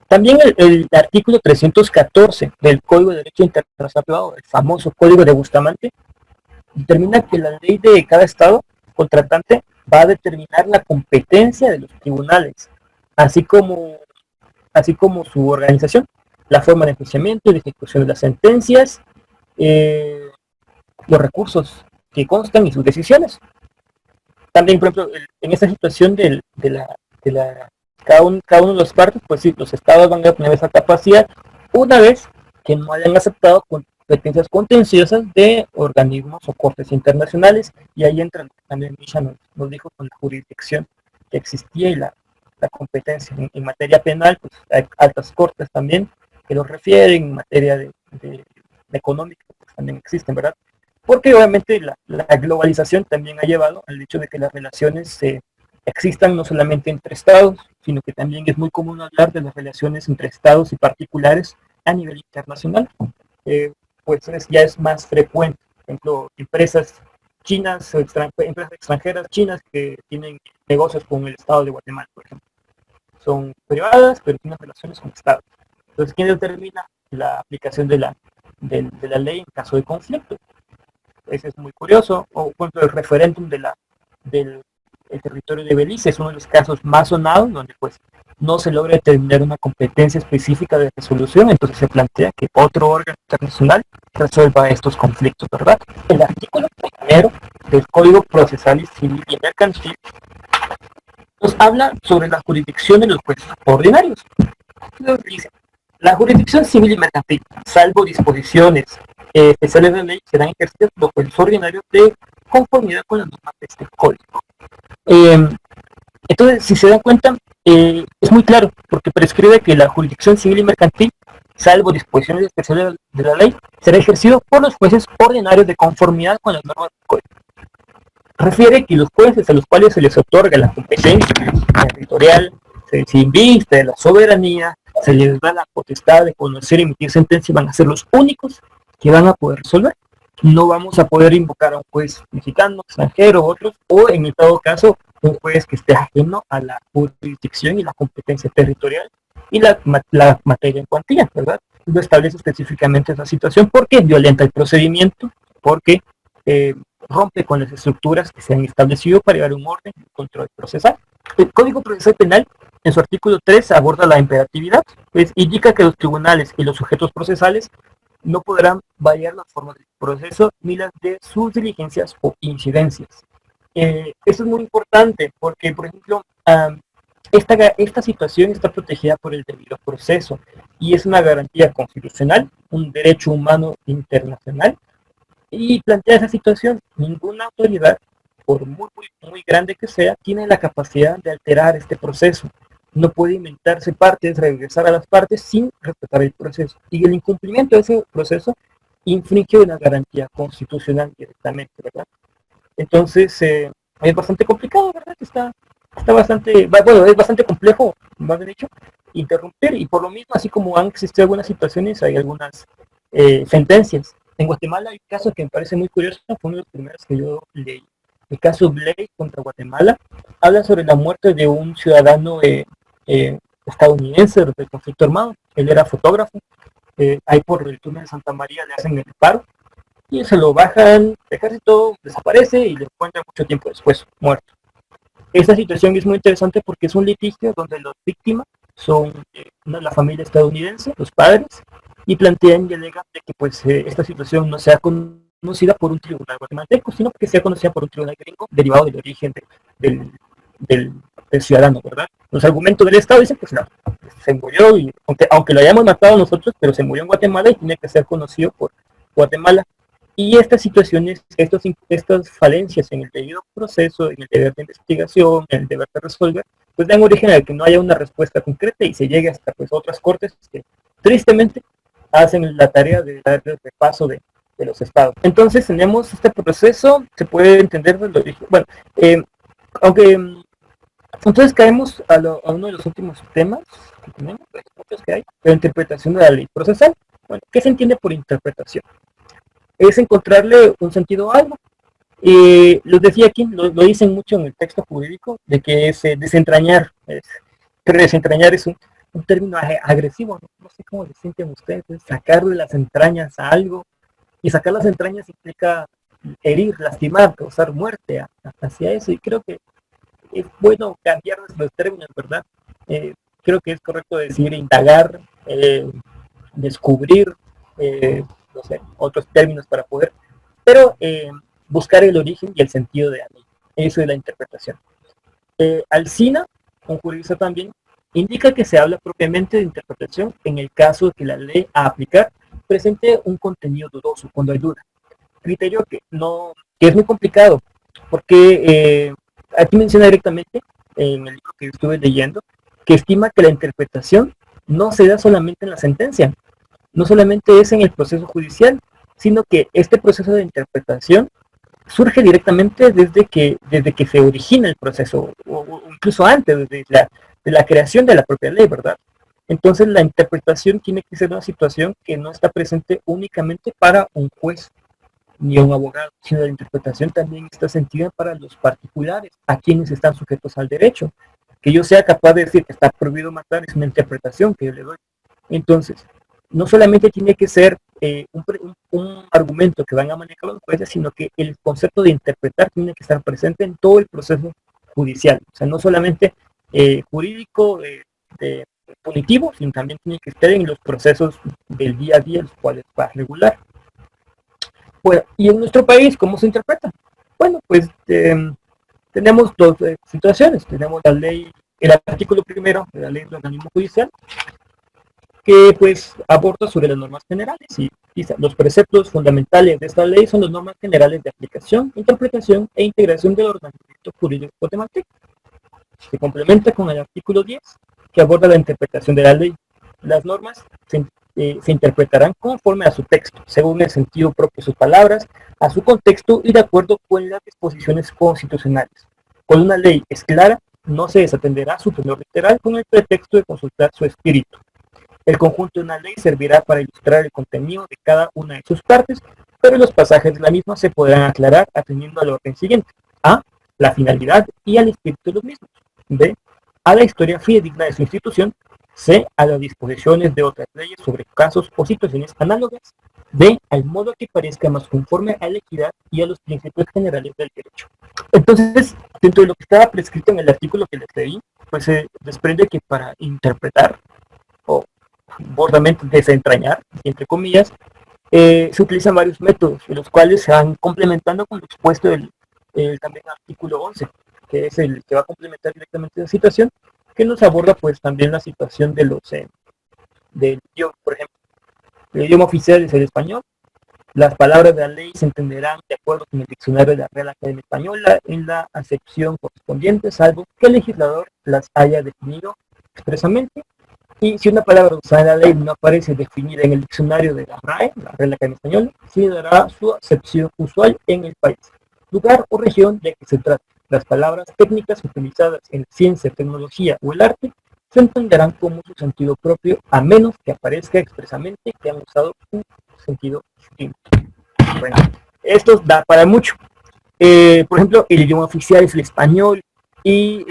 También el artículo 314 del Código de Derecho Internacional Privado, el famoso Código de Bustamante, determina que la ley de cada estado contratante va a determinar la competencia de los tribunales, así como su organización, la forma de enjuiciamiento y de ejecución de las sentencias, los recursos que constan y sus decisiones. También, por ejemplo, en esta situación de cada uno de los partes, pues sí, los estados van a tener esa capacidad una vez que no hayan aceptado competencias contenciosas de organismos o cortes internacionales, y ahí entra también Misha nos dijo con la jurisdicción que existía y la competencia en materia penal, pues hay altas cortes también que lo refieren, en materia de económica, pues también existen, ¿verdad? Porque obviamente la globalización también ha llevado al hecho de que las relaciones existan no solamente entre estados, sino que también es muy común hablar de las relaciones entre estados y particulares a nivel internacional. Pues ya es más frecuente. Por ejemplo, empresas chinas, empresas extranjeras chinas que tienen negocios con el estado de Guatemala, por ejemplo. Son privadas, pero tienen relaciones con el estado. Entonces, ¿quién determina la aplicación de la ley en caso de conflicto? Ese es muy curioso. O, por ejemplo, el referéndum del territorio de Belice es uno de los casos más sonados, donde pues no se logra determinar una competencia específica de resolución, entonces se plantea que otro órgano internacional resuelva estos conflictos, ¿verdad? El artículo primero del Código Procesal Civil y Mercantil nos habla sobre la jurisdicción de los jueces ordinarios. Nos dice: la jurisdicción civil y mercantil, salvo disposiciones especiales de ley, serán ejercidas por los jueces ordinarios de conformidad con las normas de este código. Entonces, si se dan cuenta, es muy claro, porque prescribe que la jurisdicción civil y mercantil, salvo disposiciones especiales de la ley, será ejercido por los jueces ordinarios de conformidad con las normas del código. Refiere que los jueces a los cuales se les otorga la competencia territorial, se les inviste de la soberanía, se les da la potestad de conocer y emitir sentencia, van a ser los únicos que van a poder resolver. No vamos a poder invocar a un juez mexicano, extranjero, otros, o en el todo caso, un juez que esté ajeno a la jurisdicción y la competencia territorial y la materia en cuantía, ¿verdad? Lo establece específicamente esa situación porque violenta el procedimiento, porque rompe con las estructuras que se han establecido para llevar un orden y control procesal. El Código Procesal Penal, en su artículo 3, aborda la imperatividad, pues indica que los tribunales y los sujetos procesales no podrán variar las formas del proceso ni las de sus diligencias o incidencias. Eso es muy importante porque, por ejemplo, esta situación está protegida por el debido proceso y es una garantía constitucional, un derecho humano internacional, y plantea esa situación. Ninguna autoridad, por muy grande que sea, tiene la capacidad de alterar este proceso. No puede inventarse partes, regresar a las partes sin respetar el proceso. Y el incumplimiento de ese proceso infringe una garantía constitucional directamente, ¿verdad? Entonces, es bastante complicado, ¿verdad? Está bastante, bueno, es bastante complejo, más bien dicho, interrumpir, y por lo mismo, así como han existido algunas situaciones, hay algunas sentencias. En Guatemala hay un caso que me parece muy curioso, fue uno de los primeros que yo leí. El caso Blake contra Guatemala habla sobre la muerte de un ciudadano estadounidense del conflicto armado. Él era fotógrafo, ahí por el túnel de Santa María le hacen el paro y se lo bajan, el ejército desaparece y lo encuentran mucho tiempo después, muerto. Esta situación es muy interesante porque es un litigio donde las víctimas son la familia estadounidense, los padres, y plantean y alegan de que pues esta situación no sea conocida por un tribunal guatemalteco, sino que sea conocida por un tribunal gringo derivado del origen del ciudadano, ¿verdad? Los argumentos del Estado dicen, pues no, se murió, y aunque lo hayamos matado nosotros, pero se murió en Guatemala y tiene que ser conocido por Guatemala. Y estas situaciones, estas falencias en el debido proceso, en el deber de investigación, en el deber de resolver, pues dan origen a que no haya una respuesta concreta y se llegue hasta pues otras cortes que tristemente hacen la tarea de dar el repaso de de los estados. Entonces tenemos este proceso, se puede entender del origen. Bueno, aunque entonces caemos a uno de los últimos temas que tenemos, los muchos que hay, la interpretación de la ley procesal. Bueno, ¿qué se entiende por interpretación? Es encontrarle un sentido a algo. Lo decía aquí, lo dicen mucho en el texto jurídico, de que es desentrañar. Pero desentrañar es un término agresivo, no sé cómo se sienten ustedes, sacarle las entrañas a algo, y sacar las entrañas implica herir, lastimar, causar muerte hacia eso, y creo que es bueno cambiar nuestros términos, ¿verdad? Creo que es correcto decir indagar, descubrir, no sé, otros términos para poder, pero buscar el origen y el sentido de algo. Eso es la interpretación. Alsina, un jurista también, indica que se habla propiamente de interpretación en el caso de que la ley a aplicar presente un contenido dudoso, cuando hay duda. Criterio que es muy complicado, porque aquí menciona directamente, en el libro que estuve leyendo, que estima que la interpretación no se da solamente en la sentencia, no solamente es en el proceso judicial, sino que este proceso de interpretación surge directamente desde que se origina el proceso, o incluso antes, desde la creación de la propia ley, ¿verdad? Entonces la interpretación tiene que ser una situación que no está presente únicamente para un juez ni un abogado, sino la interpretación también está sentida para los particulares, a quienes están sujetos al derecho. Que yo sea capaz de decir que está prohibido matar es una interpretación que yo le doy. Entonces, no solamente tiene que ser un argumento que van a manejar los jueces, sino que el concepto de interpretar tiene que estar presente en todo el proceso judicial. O sea, no solamente jurídico, punitivo, sino también tiene que estar en los procesos del día a día, los cuales va a regular. Bueno, y en nuestro país, ¿cómo se interpreta? Bueno, pues tenemos dos situaciones. Tenemos la ley, el artículo primero de la ley del organismo judicial, que pues aborda sobre las normas generales y dice, los preceptos fundamentales de esta ley son las normas generales de aplicación, interpretación e integración del ordenamiento jurídico guatemalteco. Se complementa con el artículo 10, que aborda la interpretación de la ley. Las normas se interpretarán conforme a su texto, según el sentido propio de sus palabras, a su contexto y de acuerdo con las disposiciones constitucionales. Cuando una ley es clara, no se desatenderá su tenor literal con el pretexto de consultar su espíritu. El conjunto de una ley servirá para ilustrar el contenido de cada una de sus partes, pero los pasajes de la misma se podrán aclarar atendiendo al orden siguiente: a. La finalidad y al espíritu de los mismos. B. A la historia fidedigna de su institución. C. A las disposiciones de otras leyes sobre casos o situaciones análogas. D. Al modo que parezca más conforme a la equidad y a los principios generales del derecho. Entonces, dentro de lo que estaba prescrito en el artículo que les leí, pues se desprende que para interpretar o bordamente desentrañar, entre comillas, se utilizan varios métodos, de los cuales se van complementando con lo expuesto del también artículo 11, que es el que va a complementar directamente la situación, que nos aborda pues también la situación de del idioma, por ejemplo. El idioma oficial es el español. Las palabras de la ley se entenderán de acuerdo con el diccionario de la Real Academia Española en la acepción correspondiente, salvo que el legislador las haya definido expresamente. Y si una palabra usada en la ley no aparece definida en el diccionario de la RAE, la Real Academia Española, se dará su acepción usual en el país, lugar o región de que se trate. Las palabras técnicas utilizadas en ciencia, tecnología o el arte se entenderán como su sentido propio, a menos que aparezca expresamente que han usado un sentido distinto. Bueno, esto da para mucho. Por ejemplo, el idioma oficial es el español y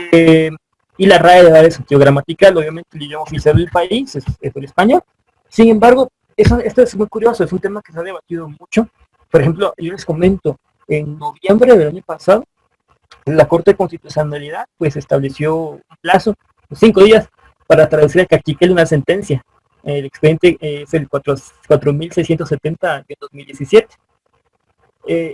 la RAE da el sentido gramatical. Obviamente el idioma oficial del país es el español. Sin embargo, esto es muy curioso, es un tema que se ha debatido mucho. Por ejemplo, yo les comento, en noviembre del año pasado, la Corte de Constitucionalidad pues estableció un plazo, 5 días, para traducir al cachiquel una sentencia. El expediente es el 4670 de 2017.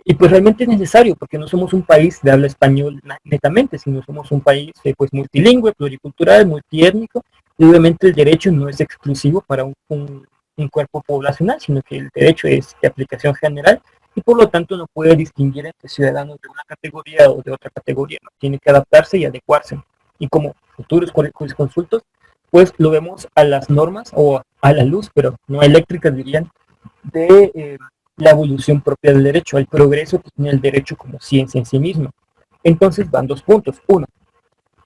Y pues realmente es necesario, porque no somos un país de habla español netamente, sino somos un país pues multilingüe, pluricultural, multiétnico, y obviamente el derecho no es exclusivo para un cuerpo poblacional, sino que el derecho es de aplicación general, y por lo tanto no puede distinguir entre ciudadanos de una categoría o de otra categoría, ¿no? Tiene que adaptarse y adecuarse. Y como futuros jurisconsultos, pues lo vemos a las normas, o a la luz, pero no eléctricas dirían, de la evolución propia del derecho, al progreso que tiene el derecho como ciencia en sí misma. Entonces van dos puntos. Uno,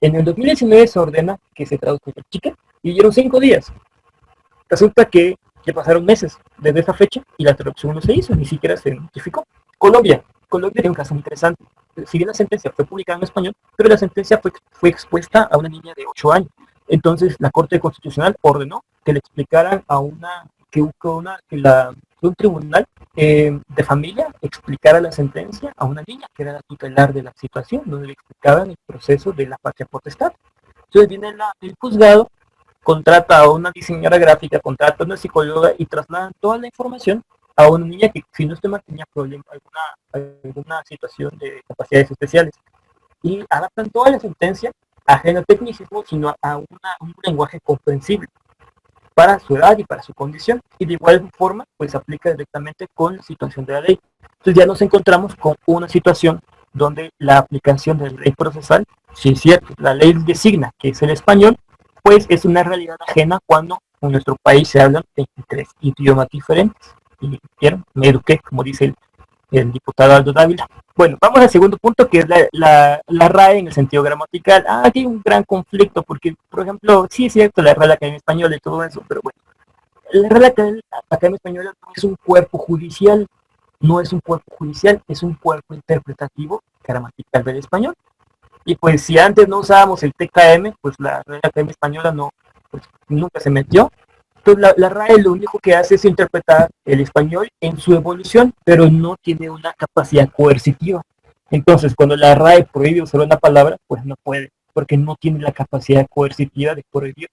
en el 2019 se ordena que se traduzca el chica y dieron 5 días. Resulta que ya pasaron meses desde esa fecha y la traducción no se hizo, ni siquiera se notificó. Colombia tiene un caso muy interesante. Si bien la sentencia fue publicada en español, pero la sentencia fue expuesta a una niña de 8 años. Entonces la Corte Constitucional ordenó que le explicaran a que un tribunal de familia explicara la sentencia a una niña que era la tutelar de la situación, donde le explicaban el proceso de la patria potestad. Entonces viene el juzgado, contrata a una diseñadora gráfica, contrata a una psicóloga y trasladan toda la información a una niña que, si no mal, tenía problema, alguna situación de capacidades especiales. Y adaptan toda la sentencia ajena al tecnicismo, sino a un lenguaje comprensible para su edad y para su condición. Y de igual forma, pues aplica directamente con la situación de la ley. Entonces ya nos encontramos con una situación donde la aplicación de la ley procesal, si es cierto, la ley designa que es el español, pues es una realidad ajena cuando en nuestro país se hablan 23 idiomas diferentes. Y me eduqué, como dice el diputado Aldo Dávila. Bueno, vamos al segundo punto, que es la RAE en el sentido gramatical. Aquí hay un gran conflicto, porque, por ejemplo, sí es cierto la Real Academia Española y todo eso, pero bueno, la Real Academia Española no es un cuerpo judicial, es un cuerpo interpretativo gramatical del español. Y pues si antes no usábamos el TKM, pues la Real Academia Española pues, nunca se metió. Entonces la RAE lo único que hace es interpretar el español en su evolución, pero no tiene una capacidad coercitiva. Entonces cuando la RAE prohíbe usar una palabra, pues no puede, porque no tiene la capacidad coercitiva de prohibir.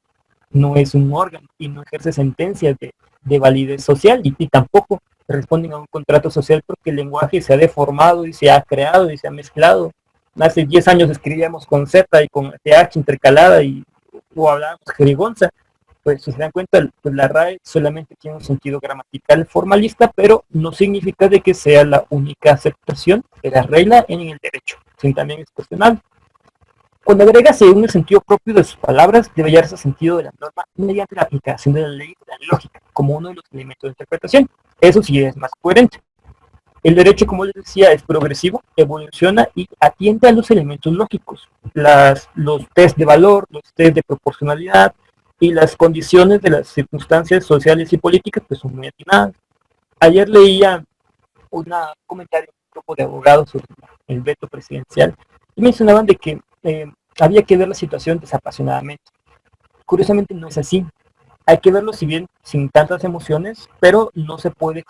No es un órgano y no ejerce sentencias de validez social y tampoco responden a un contrato social, porque el lenguaje se ha deformado y se ha creado y se ha mezclado. Hace 10 años escribíamos con Z y con TH intercalada o hablábamos jerigonza. Pues si se dan cuenta, pues la RAE solamente tiene un sentido gramatical formalista, pero no significa de que sea la única aceptación de la regla en el derecho, sino también es cuestionable. Cuando agrega según el sentido propio de sus palabras, debe hallarse sentido de la norma mediante la aplicación de la ley de la lógica, como uno de los elementos de interpretación. Eso sí es más coherente. El derecho, como les decía, es progresivo, evoluciona y atiende a los elementos lógicos, los test de valor, los test de proporcionalidad y las condiciones de las circunstancias sociales y políticas, pues son muy atinadas. Ayer leía un comentario de un grupo de abogados sobre el veto presidencial y mencionaban de que había que ver la situación desapasionadamente. Curiosamente no es así. Hay que verlo, si bien sin tantas emociones, pero no se puede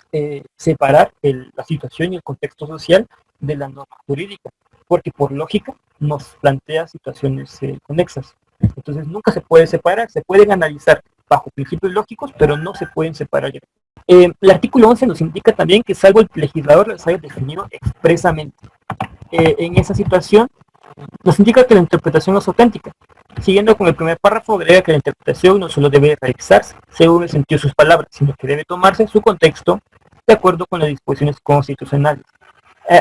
separar la situación y el contexto social de la norma jurídica, porque por lógica nos plantea situaciones conexas. Entonces nunca se puede separar, se pueden analizar bajo principios lógicos, pero no se pueden separar. El artículo 11 nos indica también que salvo el legislador les haya definido expresamente. En esa situación nos indica que la interpretación no es auténtica. Siguiendo con el primer párrafo, agrega que la interpretación no solo debe realizarse según el sentido de sus palabras, sino que debe tomarse su contexto de acuerdo con las disposiciones constitucionales.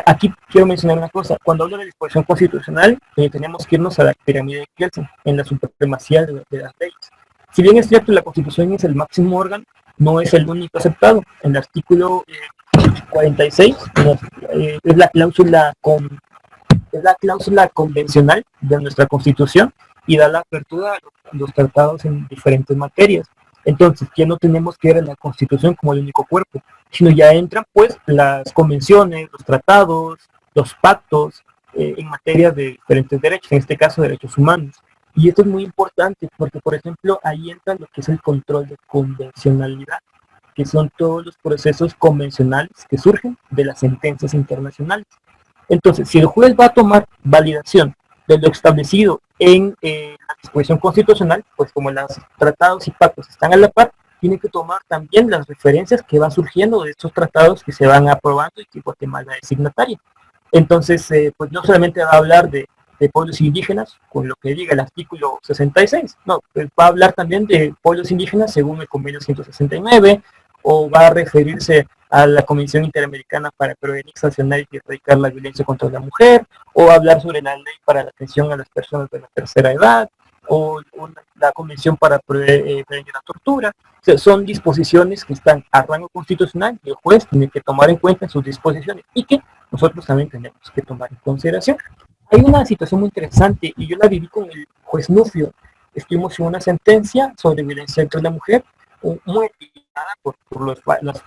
Aquí quiero mencionar una cosa. Cuando hablo de disposición constitucional, tenemos que irnos a la pirámide de Kelsen, en la supremacía de las leyes. Si bien es cierto, la Constitución es el máximo órgano, no es el único aceptado. En el artículo 46 es la cláusula convencional de nuestra Constitución y da la apertura a los tratados en diferentes materias. Entonces, ya no tenemos que ver a la Constitución como el único cuerpo, sino ya entran pues las convenciones, los tratados, los pactos en materia de diferentes derechos, en este caso derechos humanos. Y esto es muy importante porque, por ejemplo, ahí entra lo que es el control de convencionalidad, que son todos los procesos convencionales que surgen de las sentencias internacionales. Entonces, si el juez va a tomar validación de lo establecido en la disposición constitucional, pues como los tratados y pactos están a la par, tiene que tomar también las referencias que van surgiendo de estos tratados que se van aprobando y que Guatemala es signataria. Entonces, pues no solamente va a hablar de pueblos indígenas, con lo que diga el artículo 66, no, pues va a hablar también de pueblos indígenas según el convenio 169, o va a referirse a la Comisión Interamericana para prevenir, sancionar y erradicar la violencia contra la mujer, o hablar sobre la ley para la atención a las personas de la tercera edad, o la Convención para prevenir la tortura. O sea, son disposiciones que están a rango constitucional y el juez tiene que tomar en cuenta sus disposiciones y que nosotros también tenemos que tomar en consideración. Hay una situación muy interesante y yo la viví con el juez Nufio. Estuvimos en una sentencia sobre violencia contra la mujer, muy criticada por los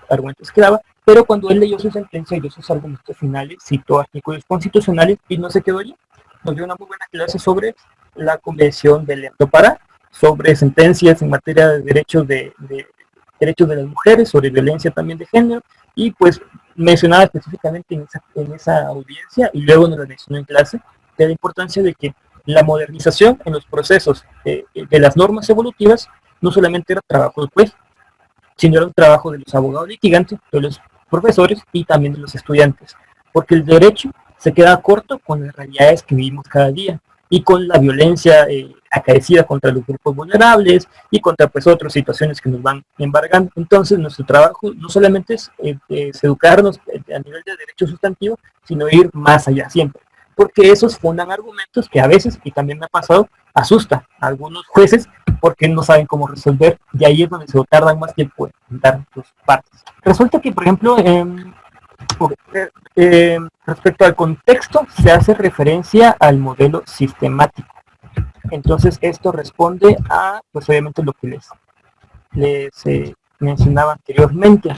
argumentos que daba, pero cuando él leyó su sentencia y dio sus argumentos finales, citó artículos constitucionales y no se quedó allí. Nos dio una muy buena clase sobre la Convención del León do Pará, sobre sentencias en materia de derechos derechos de las mujeres, sobre violencia también de género, y pues mencionaba específicamente en esa audiencia, y luego nos la mencionó en clase, de la importancia de que la modernización en los procesos de las normas evolutivas no solamente era trabajo del juez, sino era un trabajo de los abogados litigantes, de los profesores y también de los estudiantes, porque el derecho se queda corto con las realidades que vivimos cada día y con la violencia acaecida contra los grupos vulnerables y contra pues otras situaciones que nos van embargando. Entonces nuestro trabajo no solamente es educarnos a nivel de derecho sustantivo, sino ir más allá siempre, porque esos fundan argumentos que a veces, y también me ha pasado, asusta a algunos jueces porque no saben cómo resolver, y ahí es donde se tardan más tiempo en dar sus partes. Resulta que, por ejemplo, respecto al contexto, se hace referencia al modelo sistemático. Entonces, esto responde a, pues obviamente, lo que les mencionaba anteriormente.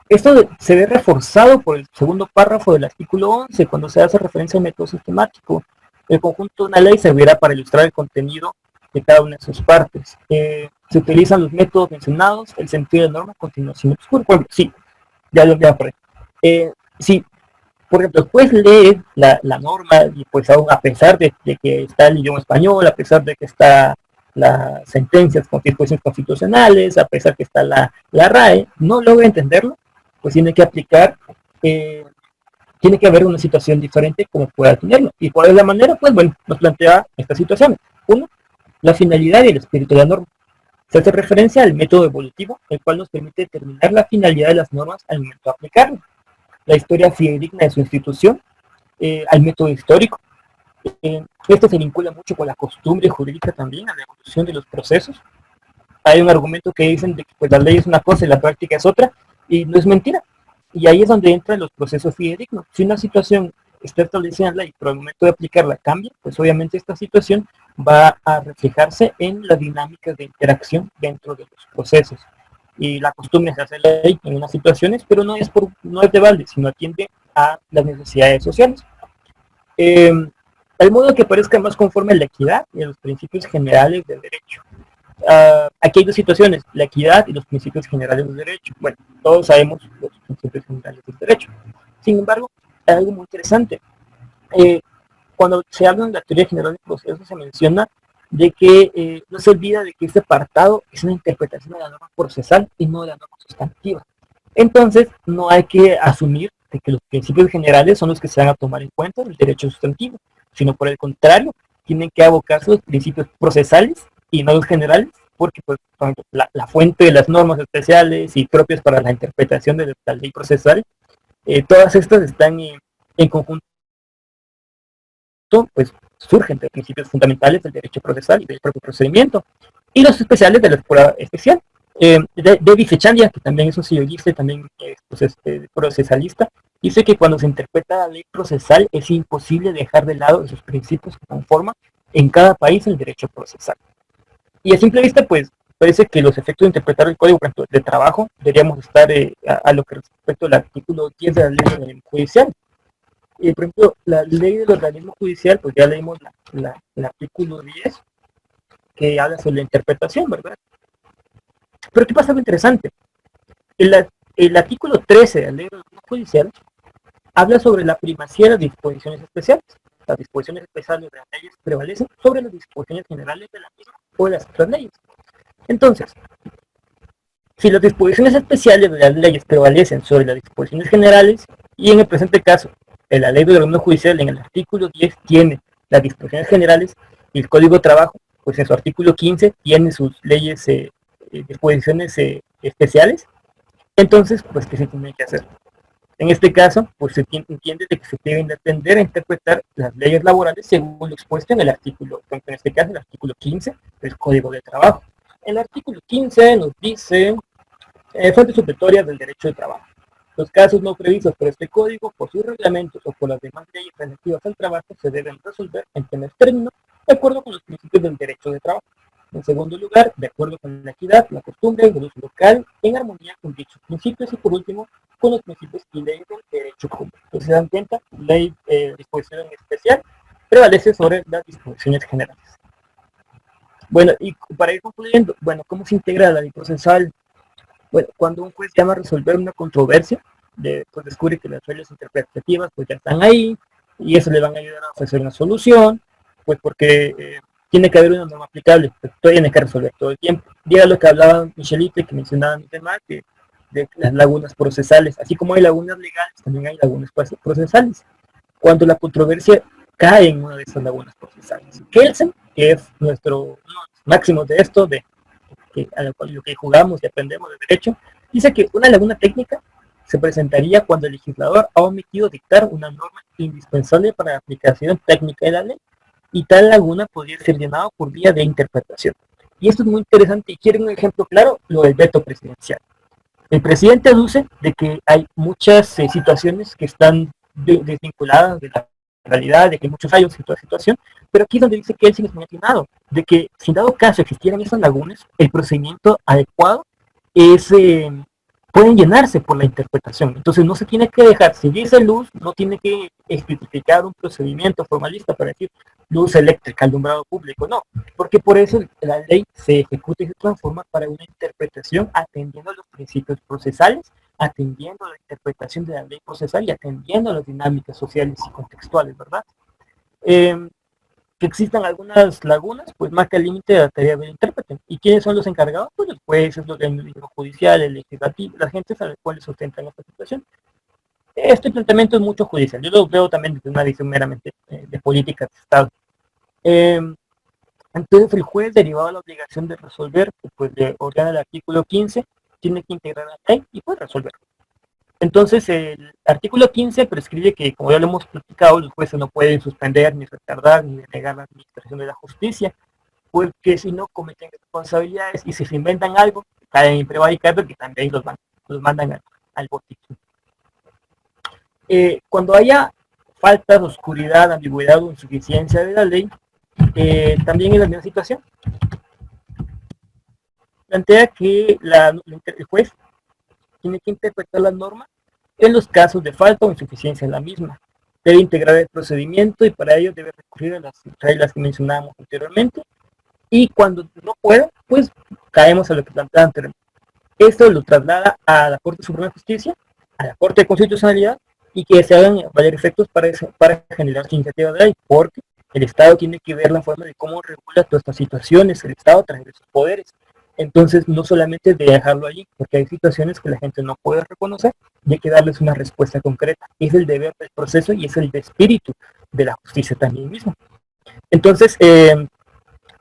Esto se ve reforzado por el segundo párrafo del artículo 11, cuando se hace referencia al método sistemático. El conjunto de una ley servirá para ilustrar el contenido de cada una de sus partes. Se utilizan los métodos mencionados, el sentido de la norma, continuación oscura. Por ejemplo, sí, ya por ahí. Sí, por ejemplo, el juez lee la norma y pues aún a pesar de que está el idioma español, a pesar de que está las sentencias con disposiciones constitucionales, a pesar que está la RAE, no logra entenderlo, pues tiene que aplicar, tiene que haber una situación diferente como pueda tenerlo. ¿Y cuál es la manera? Pues bueno, nos plantea esta situación. Uno, la finalidad y el espíritu de la norma. Se hace referencia al método evolutivo, el cual nos permite determinar la finalidad de las normas al momento de aplicarlo. La historia fidedigna de su institución, al método histórico. Esto se vincula mucho con la costumbre jurídica también, a la evolución de los procesos. Hay un argumento que dicen de que pues, la ley es una cosa y la práctica es otra, y no es mentira. Y ahí es donde entran los procesos fidedignos. Si una situación está establecida en la ley, pero al momento de aplicarla cambia, pues obviamente esta situación va a reflejarse en las dinámicas de interacción dentro de los procesos. Y la costumbre se hace ley en unas situaciones, pero no es de balde, sino atiende a las necesidades sociales. Al modo que parezca más conforme a la equidad y a los principios generales del derecho. Aquí hay dos situaciones, la equidad y los principios generales del derecho. Bueno, todos sabemos los principios generales del derecho. Sin embargo, hay algo muy interesante. Cuando se habla en la teoría general del proceso, se menciona de que no se olvida de que este apartado es una interpretación de la norma procesal y no de la norma sustantiva. Entonces, no hay que asumir de que los principios generales son los que se van a tomar en cuenta en el derecho sustantivo, sino por el contrario, tienen que abocarse los principios procesales y no los generales, porque pues, por ejemplo, la fuente de las normas especiales y propias para la interpretación de la ley procesal, todas estas están en conjunto, pues surgen de principios fundamentales del derecho procesal y del propio procedimiento, y los especiales de la escuela especial. David Fechandia, que también es un sociologista y también pues, procesalista, dice que cuando se interpreta la ley procesal es imposible dejar de lado esos principios que conforman en cada país el derecho procesal. Y a simple vista, pues, parece que los efectos de interpretar el código de trabajo deberíamos estar a lo que respecta al artículo 10 de la ley del organismo judicial. Por ejemplo, la ley del organismo judicial, pues ya leímos el artículo 10, que habla sobre la interpretación, ¿verdad? Pero ¿qué pasa algo interesante? El artículo 13 de la ley del organismo judicial habla sobre la primacía de las disposiciones especiales. Las disposiciones especiales de las leyes prevalecen sobre las disposiciones generales de la misma o de las otras leyes. Entonces, si las disposiciones especiales de las leyes prevalecen sobre las disposiciones generales, y en el presente caso, en la ley del organismo judicial, en el artículo 10, tiene las disposiciones generales, y el Código de Trabajo, pues en su artículo 15, tiene sus leyes, disposiciones especiales, entonces, pues, ¿qué se tiene que hacer? En este caso, pues se entiende de que se deben de atender a interpretar las leyes laborales según lo expuesto en el artículo, en este caso el artículo 15 del Código de Trabajo. El artículo 15 nos dice fuentes supletorias del derecho de trabajo. Los casos no previstos por este código, por sus reglamentos o por las demás leyes relativas al trabajo se deben resolver en primer término de acuerdo con los principios del derecho de trabajo. En segundo lugar, de acuerdo con la equidad, la costumbre y el uso local, en armonía con dichos principios y por último, con los principios y leyes del derecho común. Entonces se dan cuenta, ley, disposición especial prevalece sobre las disposiciones generales. Bueno, y para ir concluyendo, bueno, ¿cómo se integra la ley procesal? Bueno, cuando un juez llama a resolver una controversia, pues descubre que las reglas interpretativas pues ya están ahí, y eso le van a ayudar a ofrecer una solución, pues porque tiene que haber una norma aplicable, pues tiene que resolver todo el tiempo. Y era lo que hablaba Michelite, que mencionaba mi tema, que de las lagunas procesales, así como hay lagunas legales, también hay lagunas procesales. Cuando la controversia cae en una de esas lagunas procesales. Kelsen, que es nuestro máximo de esto, a lo que jugamos y aprendemos de derecho, dice que una laguna técnica se presentaría cuando el legislador ha omitido dictar una norma indispensable para la aplicación técnica de la ley, y tal laguna podría ser llenada por vía de interpretación. Y esto es muy interesante, y quieren un ejemplo claro, lo del veto presidencial. El presidente aduce de que hay muchas situaciones que están desvinculadas de la realidad, de que hay muchos fallos en toda situación, pero aquí es donde dice que él sí es muy atinado, de que si en dado caso existieran esas lagunas, el procedimiento adecuado es, pueden llenarse por la interpretación. Entonces no se tiene que dejar, si dice luz, no tiene que especificar un procedimiento formalista para decir luz eléctrica, alumbrado público, no, porque por eso la ley se ejecuta y se transforma para una interpretación atendiendo a los principios procesales, atendiendo a la interpretación de la ley procesal y atendiendo a las dinámicas sociales y contextuales, ¿verdad? Que existan algunas lagunas, pues marca el límite de la tarea del intérprete. ¿Y quiénes son los encargados? Pues los jueces, los del judicial, el legislativo, las gentes a las cuales sustentan esta situación. Este planteamiento es mucho judicial, yo lo veo también desde una visión meramente de política de Estado. Entonces el juez, derivado de la obligación de resolver, pues le ordena el artículo 15, tiene que integrar la ley y puede resolver. Entonces el artículo 15 prescribe que, como ya lo hemos platicado, los jueces no pueden suspender, ni retardar, ni denegar la administración de la justicia, porque si no cometen responsabilidades y si se inventan algo, caen en prevaricato, porque también los mandan al botiquín. Cuando haya faltas, oscuridad, ambigüedad o insuficiencia de la ley, también es la misma situación. Plantea que el juez tiene que interpretar la norma en los casos de falta o insuficiencia en la misma. Debe integrar el procedimiento y para ello debe recurrir a las reglas que mencionábamos anteriormente. Y cuando no pueda, pues caemos a lo que planteaba anteriormente. Esto lo traslada a la Corte Suprema de Justicia, a la Corte de Constitucionalidad, y que se hagan varios efectos para generar su iniciativa de ley, porque el Estado tiene que ver la forma de cómo regula todas estas situaciones, el Estado transfiere sus poderes. Entonces, no solamente de dejarlo allí, porque hay situaciones que la gente no puede reconocer y hay que darles una respuesta concreta. Es el deber del proceso y es el espíritu de la justicia también mismo. Entonces,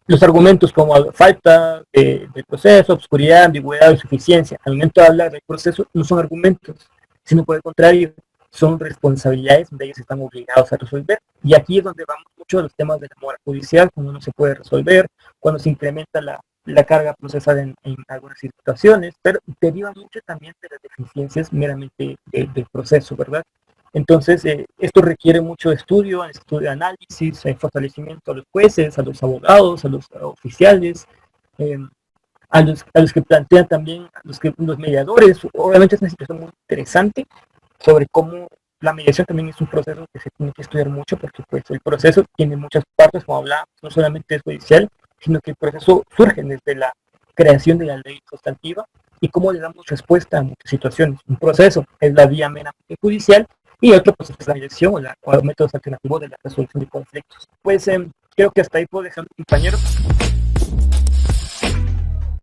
los argumentos como falta del proceso, obscuridad, ambigüedad, insuficiencia, al momento de hablar del proceso, no son argumentos, sino por el contrario, son responsabilidades donde ellos están obligados a resolver. Y aquí es donde vamos mucho a los temas de la mora judicial, cuando no se puede resolver, cuando se incrementa la carga procesal en algunas situaciones, pero deriva mucho también de las deficiencias meramente del proceso, ¿verdad? Entonces, esto requiere mucho estudio, análisis, fortalecimiento a los jueces, a los abogados, a los oficiales, a los que plantean también, los mediadores. Obviamente es una situación muy interesante sobre cómo la mediación también es un proceso que se tiene que estudiar mucho, porque pues el proceso tiene muchas partes, como hablábamos, no solamente es judicial, sino que el proceso surge desde la creación de la ley sustantiva y cómo le damos respuesta a muchas situaciones. Un proceso es la vía meramente judicial y otro proceso es la mediación o métodos alternativos de la resolución de conflictos. Pues creo que hasta ahí puedo dejar, compañeros.